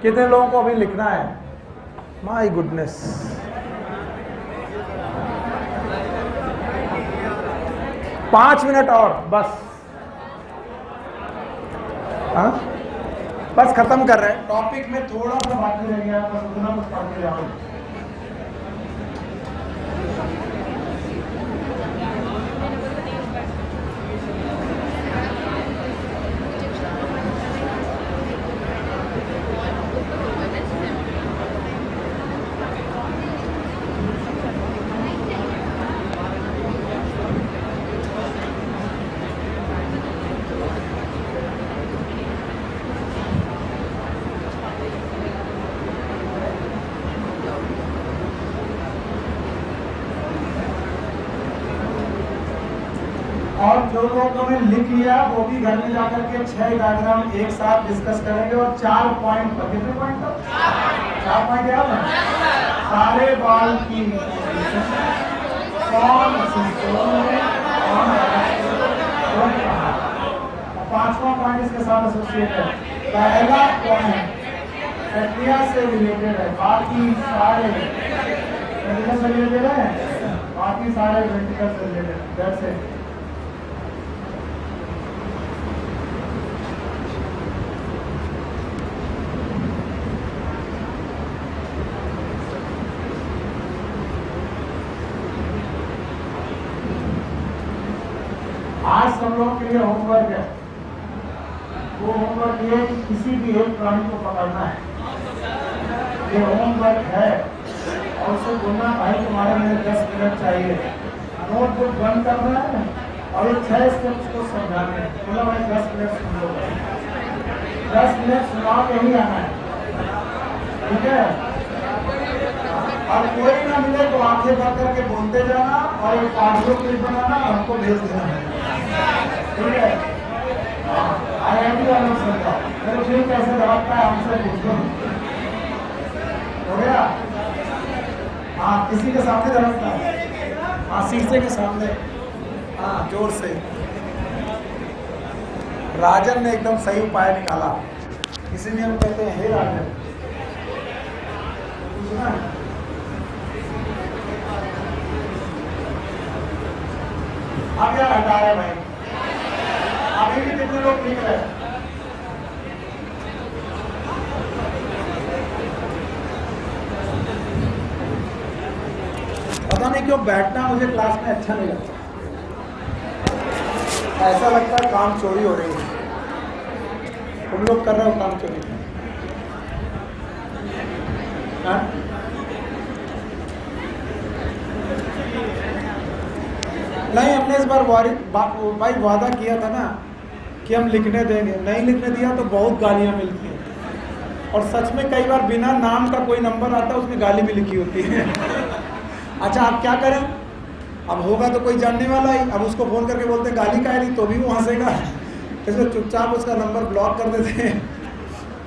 कितने लोगों को अभी लिखना है? माय गुडनेस, पांच मिनट और बस। हाँ बस खत्म कर रहे हैं। टॉपिक में थोड़ा सा बाकी रह गया, बस उतना कुछ पढ़ के जाओ। और जो लोगों ने लिख लिया वो भी घर में जाकर के 6 डायग्राम एक साथ डिस्कस करेंगे, और 4 पॉइंट पर। कितने पॉइंट पर? 4 पॉइंट याद है? सारे बाल की कौन पांचवा पॉइंट इसके साथ एसोसिएट है। पहला पॉइंट प्रक्रिया से रिलेटेड है, बाकी सारे से रिलेटेड है, बाकी सारे वेंटिकल से रिलेटेड। That's it. आज सब लोगों के लिए होमवर्क है। वो होमवर्क ये कि किसी भी एक प्राणी को पकड़ना है। ये होमवर्क है, और उसे बोलना भाई तुम्हारे लिए 10 मिनट चाहिए। नोटबुक बंद करना है और ये 6 स्टेप्स को समझाने हैं। बोला भाई 10 मिनट सुन लो, 10 मिनट सुना के ही आना है, ठीक है? और कोई ना मिले तो आंखें बंद करके बोलते जाना, और एक ऑडियो क्लिप बनाना और हमको भेज देना है, ठीक है? IIT वालों से मेरे फिर कैसे दबाता है हमसे पूछो। हो गया? हाँ, किसी के सामने दबाता है? हाँ, शीशे के सामने। हाँ, जोर से। राजन ने एकदम सही उपाय निकाला, इसीलिए हम कहते हैं हे राजन। अब क्या हटा रहे भाई? अभी भी कितने लोग लिख रहे हैं? पता नहीं क्यों बैठना मुझे क्लास में अच्छा नहीं लगता। ऐसा लगता है काम चोरी हो रही है। तुम लोग कर रहे हो काम चोरी? हाँ? नहीं, हमने इस बार भाई वादा किया था ना कि हम लिखने देंगे। नहीं लिखने दिया तो बहुत गालियां मिलती हैं, और सच में कई बार बिना नाम का कोई नंबर आता है उसमें गाली भी लिखी होती है। अच्छा, आप क्या करें? अब होगा तो कोई जानने वाला ही, अब उसको फोन करके बोलते गाली का है, तो भी वो हंसेगा, इसलिए चुपचाप उसका नंबर ब्लॉक कर देते हैं।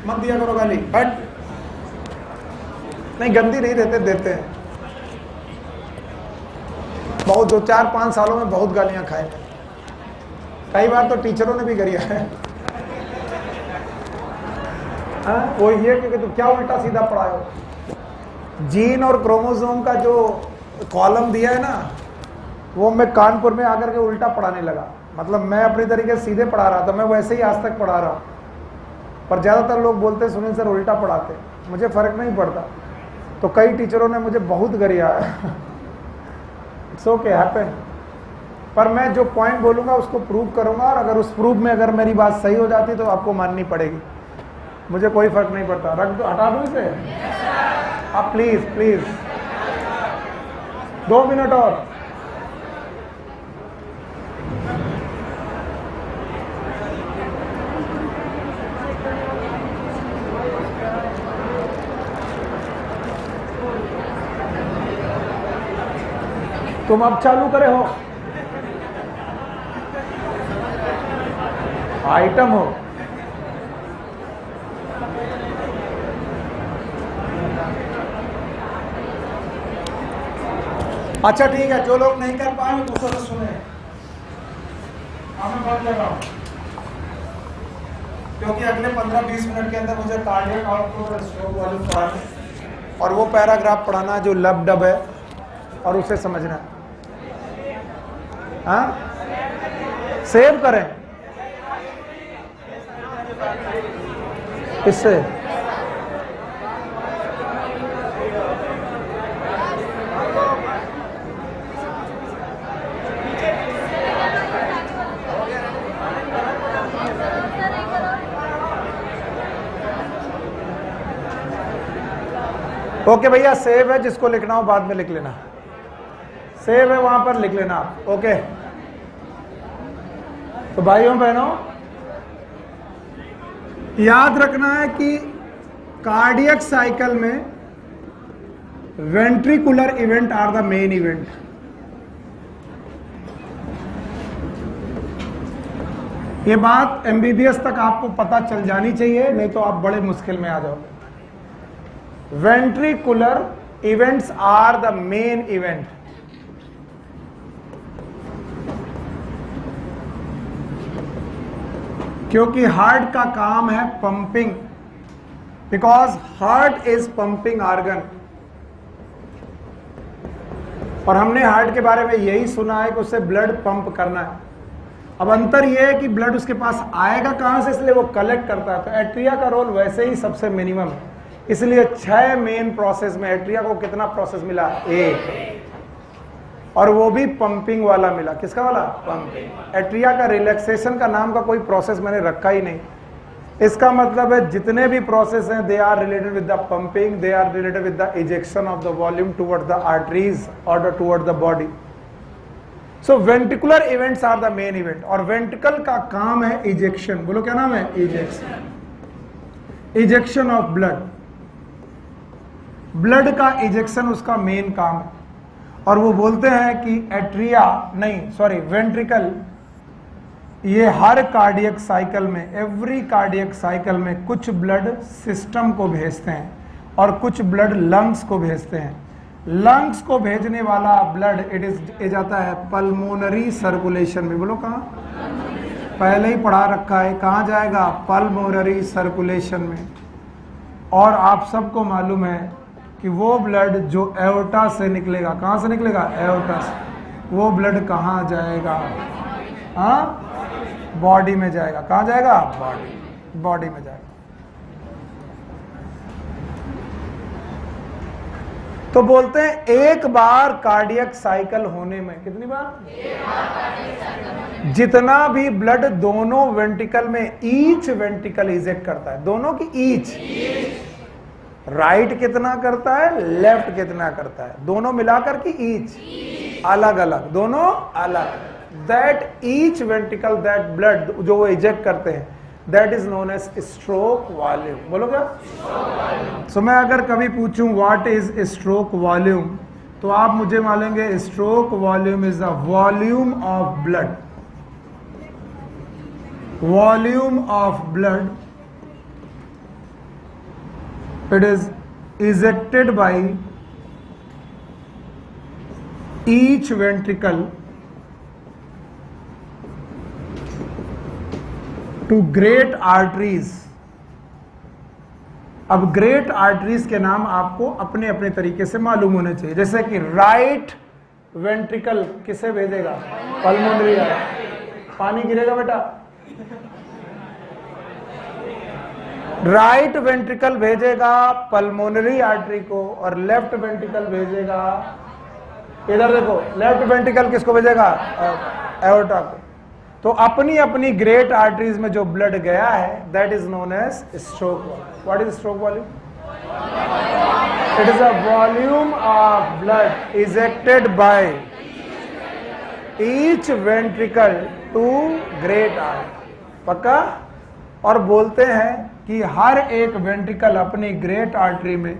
मत दिया करो गाली। बट नहीं गंदी नहीं देते, देते हैं बहुत, 2-4-5 सालों में बहुत गालियां खाए, कई बार तो टीचरों ने भी गरिया है। वो ये कि तुम क्या उल्टा सीधा पढ़ाए हो। जीन और क्रोमोसोम का जो कॉलम दिया है ना, वो मैं कानपुर में आकर के उल्टा पढ़ाने लगा। मतलब मैं अपनी तरीके से सीधे पढ़ा रहा था, मैं वैसे ही आज तक पढ़ा रहा हूँ, पर ज़्यादातर लोग बोलते सुनील सर उल्टा पढ़ाते, मुझे फ़र्क नहीं पड़ता। तो कई टीचरों ने मुझे बहुत गरिया है। It's okay, happen. पर मैं जो पॉइंट बोलूँगा उसको प्रूव करूँगा, और अगर उस प्रूफ में अगर मेरी बात सही हो जाती तो आपको माननी पड़ेगी, मुझे कोई फ़र्क नहीं पड़ता। रख दो, हटा दो इसे आप, प्लीज़ प्लीज़ 2 मिनट और। तुम अब चालू करे हो, आइटम हो। अच्छा ठीक है, जो लोग नहीं कर पाए दूसरों से सुने। मैं बात कर रहा हूं क्योंकि अगले 15-20 मिनट के अंदर मुझे कार्डियक आउटपुट स्ट्रोक वाले पढ़ाना, और वो पैराग्राफ पढ़ाना जो लब डब है, और उसे समझना है। हाँ, सेव करें इससे। ओके भैया, सेव है, जिसको लिखना हो बाद में लिख लेना, सेव है वहां पर लिख लेना आप। ओके, तो भाइयों बहनों याद रखना है कि कार्डियक साइकिल में ventricular event are the main event. ये बात एमबीबीएस तक आपको पता चल जानी चाहिए, नहीं तो आप बड़े मुश्किल में आ जाओगे। Ventricular events are the main event. क्योंकि हार्ट का काम है pumping, because heart is pumping organ. और हमने हार्ट के बारे में यही सुना है कि उसे ब्लड पंप करना है। अब अंतर यह है कि ब्लड उसके पास आएगा कहां से, इसलिए वो कलेक्ट करता है। तो एट्रिया का रोल वैसे ही सबसे मिनिमम है, इसलिए 6 मेन प्रोसेस में एट्रिया को कितना प्रोसेस मिला? 1, और वो भी पंपिंग वाला मिला। किसका वाला? पंपिंग। एट्रिया का रिलैक्सेशन का नाम का कोई प्रोसेस मैंने रखा ही नहीं। इसका मतलब है जितने भी प्रोसेस हैं they are related with the pumping, they are related with the ejection of the volume toward the arteries और toward the body. So ventricular events are the main event, और वेंट्रिकल का काम है इजेक्शन। बोलो क्या नाम है? Ejection. Ejection of blood, blood का इजेक्शन उसका मेन काम है। और वो बोलते हैं कि एट्रिया नहीं सॉरी वेंट्रिकल, ये हर कार्डियक साइकिल में, एवरी कार्डियक साइकिल में कुछ ब्लड सिस्टम को भेजते हैं और कुछ ब्लड लंग्स को भेजते हैं। लंग्स को भेजने वाला ब्लड इट जाता है पल्मोनरी सर्कुलेशन में। बोलो कहाँ? पहले ही पढ़ा रखा है, कहाँ जाएगा? पल्मोनरी सर्कुलेशन में। और आप सबको मालूम है कि वो ब्लड जो एओर्टा से निकलेगा, कहाँ से निकलेगा? एओर्टा से। वो ब्लड कहाँ जाएगा? हाँ, बॉडी में जाएगा। कहाँ जाएगा? बॉडी, बॉडी में जाएगा। तो बोलते हैं एक बार कार्डियक साइकिल होने में, कितनी बार? जितना भी ब्लड दोनों वेंट्रिकल में, ईच वेंट्रिकल इजेक्ट करता है, दोनों की ईच, राइट कितना करता है, लेफ्ट कितना करता है, दोनों मिलाकर की ईच, अलग अलग, दोनों अलग। That each ventricle, that blood जो वो इजेक्ट करते हैं, that is known as stroke volume. बोलो क्या? सो मैं अगर कभी पूछूं व्हाट इज स्ट्रोक वॉल्यूम, तो आप मुझे मानेंगे stroke volume is the volume of blood, volume of blood, it is ejected by each ventricle to great arteries. अब ग्रेट आर्टरीज के नाम आपको अपने अपने तरीके से मालूम होने चाहिए। जैसे कि राइट वेंट्रिकल किसे भेजेगा? पल्मोनरी। पानी गिरेगा बेटा। राइट वेंट्रिकल भेजेगा पल्मोनरी आर्टरी को और लेफ्ट वेंट्रिकल भेजेगा, इधर देखो, लेफ्ट वेंट्रिकल किसको भेजेगा? एओर्टा को। तो अपनी अपनी ग्रेट आर्टरीज में जो ब्लड गया है that is known as stroke volume. What is stroke volume? It is a volume of blood ejected by each ventricle to great artery. पक्का? और बोलते हैं कि हर एक वेंट्रिकल अपनी ग्रेट आर्टरी में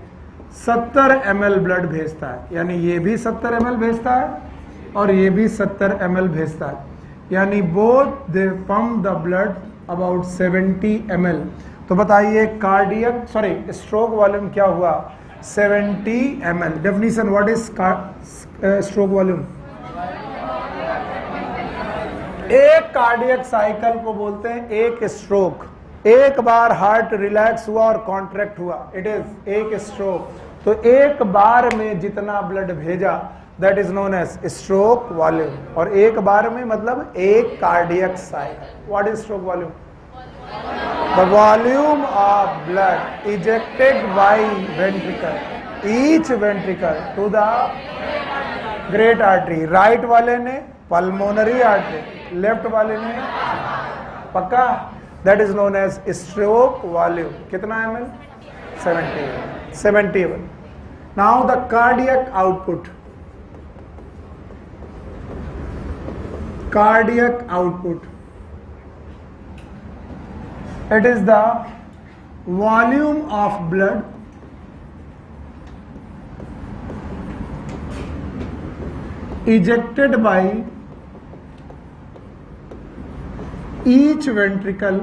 70 ml ब्लड भेजता है, यानी ये भी 70 ml भेजता है और ये भी 70 ml भेजता है, यानी both they pump the blood about 70 ml। तो बताइए कार्डियक स्ट्रोक वॉल्यूम क्या हुआ? 70 ml। Definition what is stroke volume? एक कार्डियक साइकिल को बोलते हैं एक स्ट्रोक। एक बार हार्ट रिलैक्स हुआ और कॉन्ट्रैक्ट हुआ, इट इज एक स्ट्रोक। तो एक बार में जितना ब्लड भेजा that is known as stroke volume. और एक बार में मतलब एक cardiac cycle. What is stroke volume? The volume of blood ejected by ventricle, each ventricle to the great artery. Right वाले ने पल्मोनरी आर्टरी, लेफ्ट वाले ने, पक्का? That is known as stroke volume. कितना ml? 71। Now the cardiac output. Cardiac output, it is the volume of blood ejected by each ventricle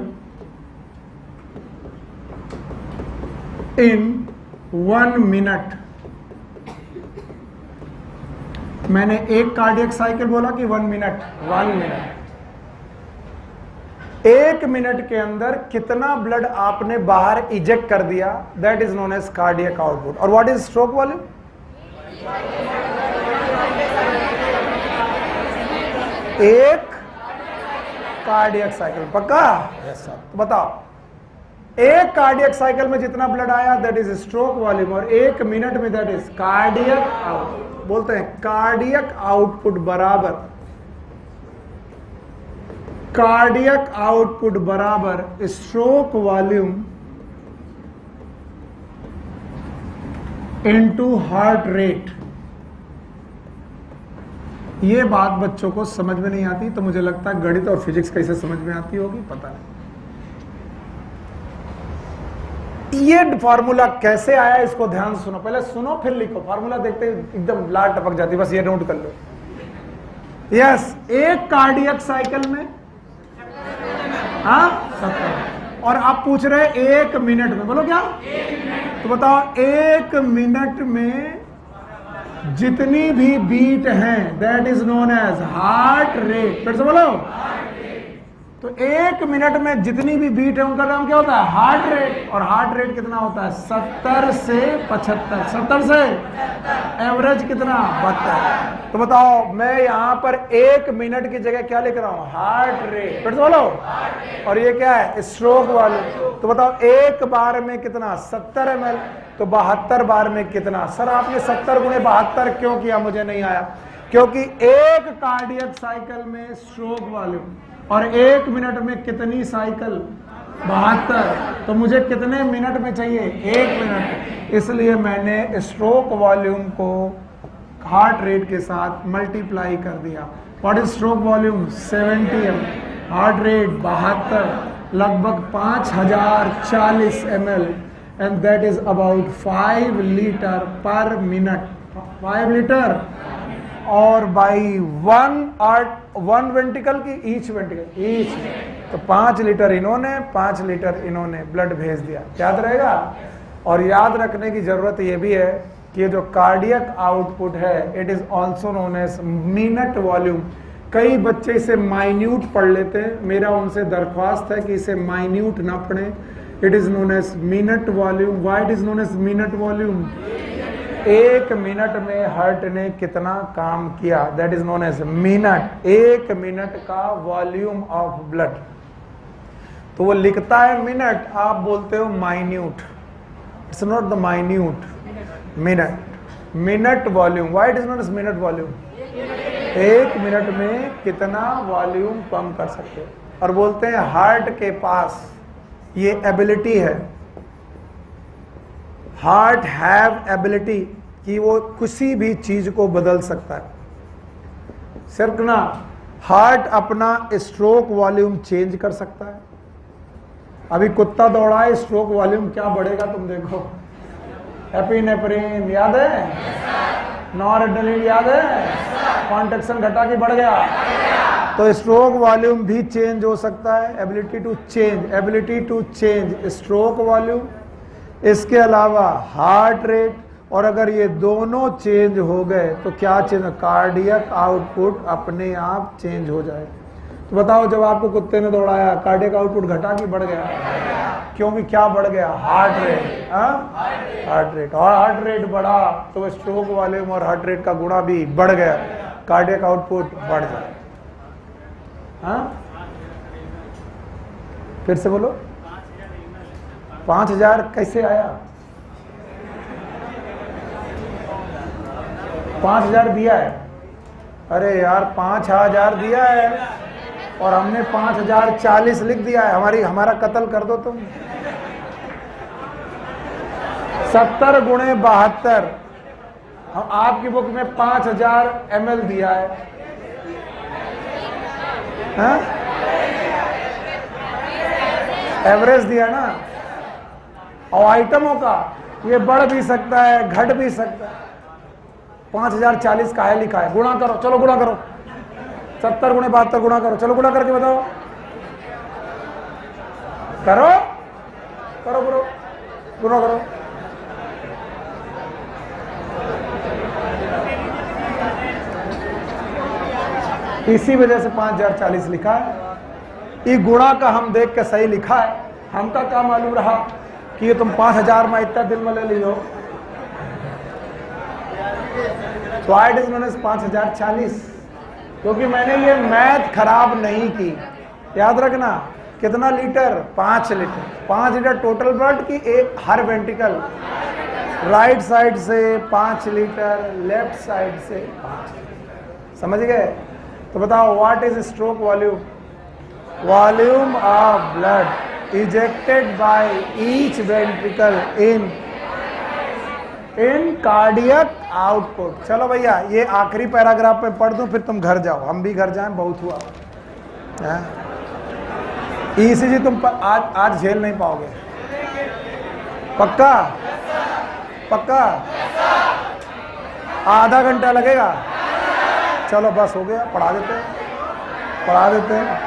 in 1 minute। मैंने एक cardiac cycle बोला कि 1 मिनट? 1 मिनट। 1 मिनट के अंदर कितना ब्लड आपने बाहर इजेक्ट कर दिया that is known as cardiac output. और व्हाट इज स्ट्रोक वॉल्यूम? एक कार्डियक साइकिल। पक्का? Yes sir. तो बताओ, एक कार्डियक साइकिल में जितना ब्लड आया दैट इज स्ट्रोक वॉल्यूम और 1 मिनट में दैट इज कार्डियक आउटपुट। बोलते हैं कार्डियक आउटपुट बराबर, कार्डियक आउटपुट बराबर stroke volume into heart rate. ये बात बच्चों को समझ में नहीं आती, तो मुझे लगता है गणित और फिजिक्स कैसे समझ में आती होगी पता नहीं। ये फॉर्मूला कैसे आया इसको ध्यान से सुनो, पहले सुनो फिर लिखो। फॉर्मूला देखते एकदम लाल टपक जाती, बस ये नोट कर लो। यस, एक कार्डियक साइकिल में 70। और आप पूछ रहे 1 मिनट में, बोलो क्या? 1 मिनट। तो बताओ 1 मिनट में जितनी भी बीट हैं that is known as heart rate. फिर से बोलो। तो 1 मिनट में जितनी भी बीट है उनका नाम क्या होता है? Heart rate. और हार्ट रेट कितना होता है? 70 से 75। 70 से एवरेज कितना? 72। तो बताओ मैं यहां पर 1 मिनट की जगह क्या लिख रहा हूं? Heart rate. फिर से बोलो। और ये क्या है? Stroke volume. तो बताओ एक बार में कितना? 70 ml। तो 72 बार में कितना? सर आपने 70 गुणे 72 क्यों किया? मुझे नहीं आया, क्योंकि एक कार्डियक साइकिल में स्ट्रोक वॉल्यूम और 1 मिनट में कितनी साइकिल? 72। तो मुझे कितने मिनट में चाहिए? 1 मिनट। इसलिए मैंने स्ट्रोक वॉल्यूम को हार्ट रेट के साथ मल्टीप्लाई कर दिया। What is stroke volume? 70 ml। Heart rate 72, लगभग 5040 ml and that is about 5 litre पर मिनट। 5 लीटर। और बाई 1 वेंट्रिकल की ईच वेंट्रिकल, ईच। तो 5 लीटर इन्होंने, 5 लीटर इन्होंने ब्लड भेज दिया। याद रहेगा? और याद रखने की जरूरत ये भी है कि ये जो कार्डियक आउटपुट है it is also known as minute volume. कई बच्चे इसे माइन्यूट पढ़ लेते हैं, मेरा उनसे दरख्वास्त है कि इसे माइन्यूट ना पढ़ें। It is known as minute volume. Why it is known as minute volume? 1 minute में हार्ट ने कितना काम किया, that is known as minute. 1 minute का वॉल्यूम ऑफ ब्लड। तो वो लिखता है मिनट, आप बोलते हो minute. It's not the minute, minute. Minute volume. Why it is known as minute volume? 1 minute में कितना वॉल्यूम पंप कर सकते हो। और बोलते हैं हार्ट के पास ये एबिलिटी है, हार्ट हैव एबिलिटी कि वो किसी भी चीज को बदल सकता है। सिर्फ ना, हार्ट अपना स्ट्रोक वॉल्यूम चेंज कर सकता है। अभी कुत्ता दौड़ा है, स्ट्रोक वॉल्यूम क्या बढ़ेगा तुम देखो। एपिनेफ्रिन याद है? नॉरएड्रेनालिन याद है? कॉन्ट्रैक्शन घटा के बढ़ गया, तो स्ट्रोक वॉल्यूम भी चेंज हो सकता है। Ability to change stroke volume. इसके अलावा हार्ट रेट, और अगर ये दोनों चेंज हो गए तो क्या चेंज? कार्डियक आउटपुट अपने आप चेंज हो जाए। तो बताओ, जब आपको कुत्ते ने दौड़ाया कार्डियक आउटपुट घटा कि बढ़ गया? क्योंकि क्या बढ़ गया? Heart rate. हार्ट रेट, और हार्ट रेट बढ़ा तो स्ट्रोक वॉल्यूम और हार्ट रेट का गुणा भी बढ़ गया, कार्डियक आउटपुट बढ़ जाए। फिर से बोलो। 5000 कैसे आया? 5000 दिया है। अरे यार 5000 दिया है और हमने 5040 लिख दिया है। हमारा कत्ल कर दो तुम। 70 गुणे 72, हम आपकी बुक में 5000 ml दिया है। एवरेज दिया ना। और आइटमों का ये बढ़ भी सकता है, घट भी सकता है। 5040 का है लिखा है, गुणा करो, चलो गुणा करो। 70 गुणे 72 गुणा करो, चलो गुणा करके बताओ। करो करो करो, गुणा करो। इसी वजह से 5040 लिखा है। ये गुणा का हम देख के सही लिखा है, हमका क्या मालूम रहा कि ये तुम 5000 में इतना दिल में ले लियो। Why it is known as 5040? क्योंकि मैंने ये मैथ खराब नहीं की। याद रखना, कितना litre? 5 litre. 5 litre total blood की एक हर वेंट्रिकल। राइट साइड से 5 लीटर, लेफ्ट साइड से 5। समझ गए? तो बताओ, what is stroke volume? Volume of blood ejected by each ventricle in cardiac output. चलो भैया, ये आखिरी पैराग्राफ में पढ़ दूं, फिर तुम घर जाओ, हम भी घर जाएं, बहुत हुआ। ईसीजी तुम आज झेल नहीं पाओगे। पक्का? पक्का? आधा घंटा लगेगा? चलो बस हो गया, पढ़ा देते हैं।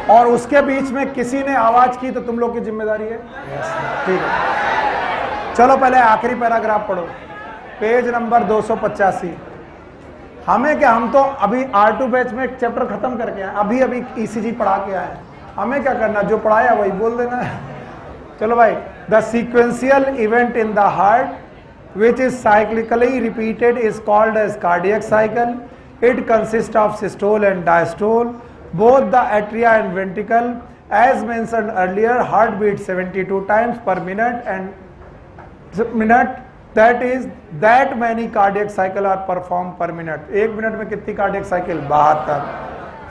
और उसके बीच में किसी ने आवाज की तो तुम लोग की जिम्मेदारी है। ठीक है, चलो पहले आखिरी पैराग्राफ पढ़ो, पेज नंबर 285। हमें क्या, हम तो अभी R2 बैच में एक चैप्टर खत्म करके आए, अभी ईसीजी पढ़ा के आए। हमें क्या करना, जो पढ़ाया वही बोल देना है। चलो भाई, the sequential event in the heart which is cyclically repeated is called as cardiac cycle. It consists of systole and diastole, both the atria and ventricle. As mentioned earlier, heart beats 72 times per minute, that is that many cardiac cycle are performed per minute. 1 minute में कितनी cardiac cycle? 72.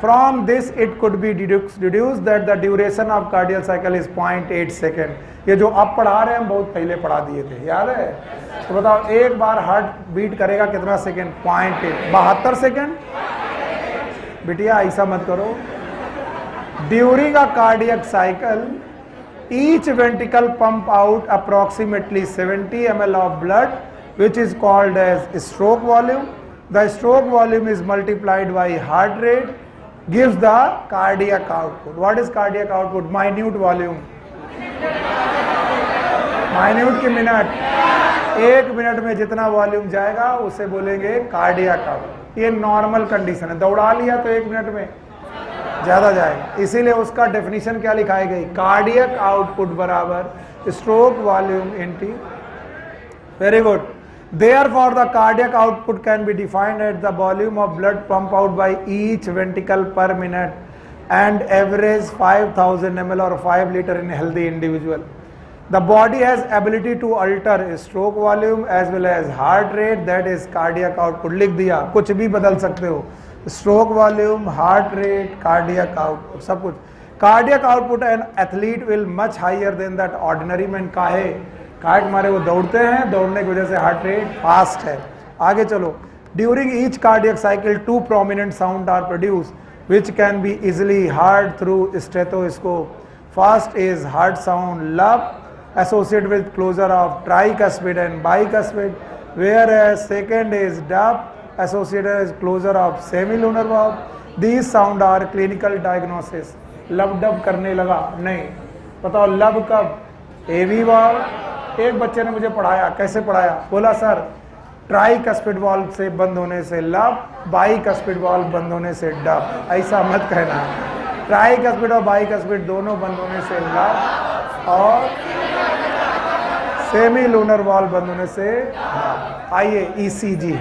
From this it could be deduced that the duration of cardiac cycle is 0.8 second. ये जो अब पढ़ा रहे हैं हम बहुत पहले पढ़ा दिए थे, याद है? तो बताओ, एक बार हार्ट बीट करेगा कितना सेकंड? 0.8, 72 सेकंड। बिटिया ऐसा मत करो। During a cardiac cycle each ventricle pump out approximately 70 ml of blood, which is called as stroke volume. The stroke volume is multiplied by heart rate, gives the cardiac output. What is cardiac output? Minute volume. Minute की minute, 1 minute में जितना volume जाएगा उसे बोलेंगे cardiac output. ये normal condition है, दौड़ा लिया तो 1 मिनट में ज्यादा जाएगा, इसीलिए उसका डेफिनेशन क्या लिखाई गई, कार्डियक आउटपुट बराबर stroke volume into. Very good. Therefore, the cardiac output can be defined as the volume of blood pumped out by each ventricle per minute and average 5000 ml or 5 liter in a healthy individual. The body has ability to alter stroke volume as well as heart rate, that is cardiac output. लिख दिया, कुछ भी बदल सकते हो, stroke volume, heart rate, cardiac output, सब कुछ। Cardiac output an athlete will much higher than that ordinary man। काहे मारे वो दौड़ते हैं, दौड़ने की वजह से हार्ट रेट फास्ट है। आगे चलो। During each cardiac cycle 2 prominent sound are produced which can be easily heard through stethoscope. First is heart sound lub associated with closure of tricuspid and bicuspid, whereas second is dub associated with closure of semilunar valve. These sound are clinical diagnosis. लब dub करने लगा, नहीं बताओ लब कब, एवी valve. एक बच्चे ने मुझे पढ़ाया, कैसे पढ़ाया, बोला सर ट्राइकस्पिड वाल्व से बंद होने से लब, बाइकस्पिड वाल्व बंद होने से डब। ऐसा मत कहना, ट्राइकस्पिड और बाइकस्पिड दोनों बंद होने से लब और सेमी लूनर वाल्व बंद होने से डब। आइए ईसीजी।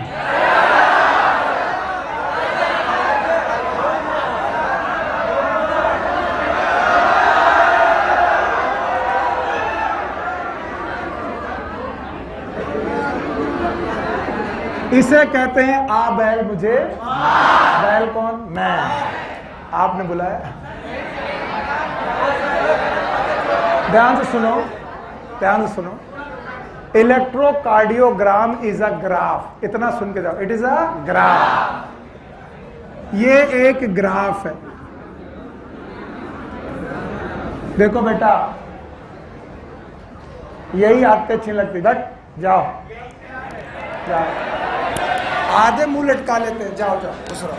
इसे कहते हैं आ बैल मुझे, बैल कौन, मैं, आपने बुलाया। ध्यान से सुनो, ध्यान से सुनो। इलेक्ट्रोकार्डियोग्राम इज अ ग्राफ, इतना सुन के जाओ, इट इज अ ग्राफ। ये एक ग्राफ है। देखो बेटा, यही आते अच्छी लगती, बट जाओ जाओ, आधे मुंह लटका लेते हैं, जाओ जाओ दूसरा।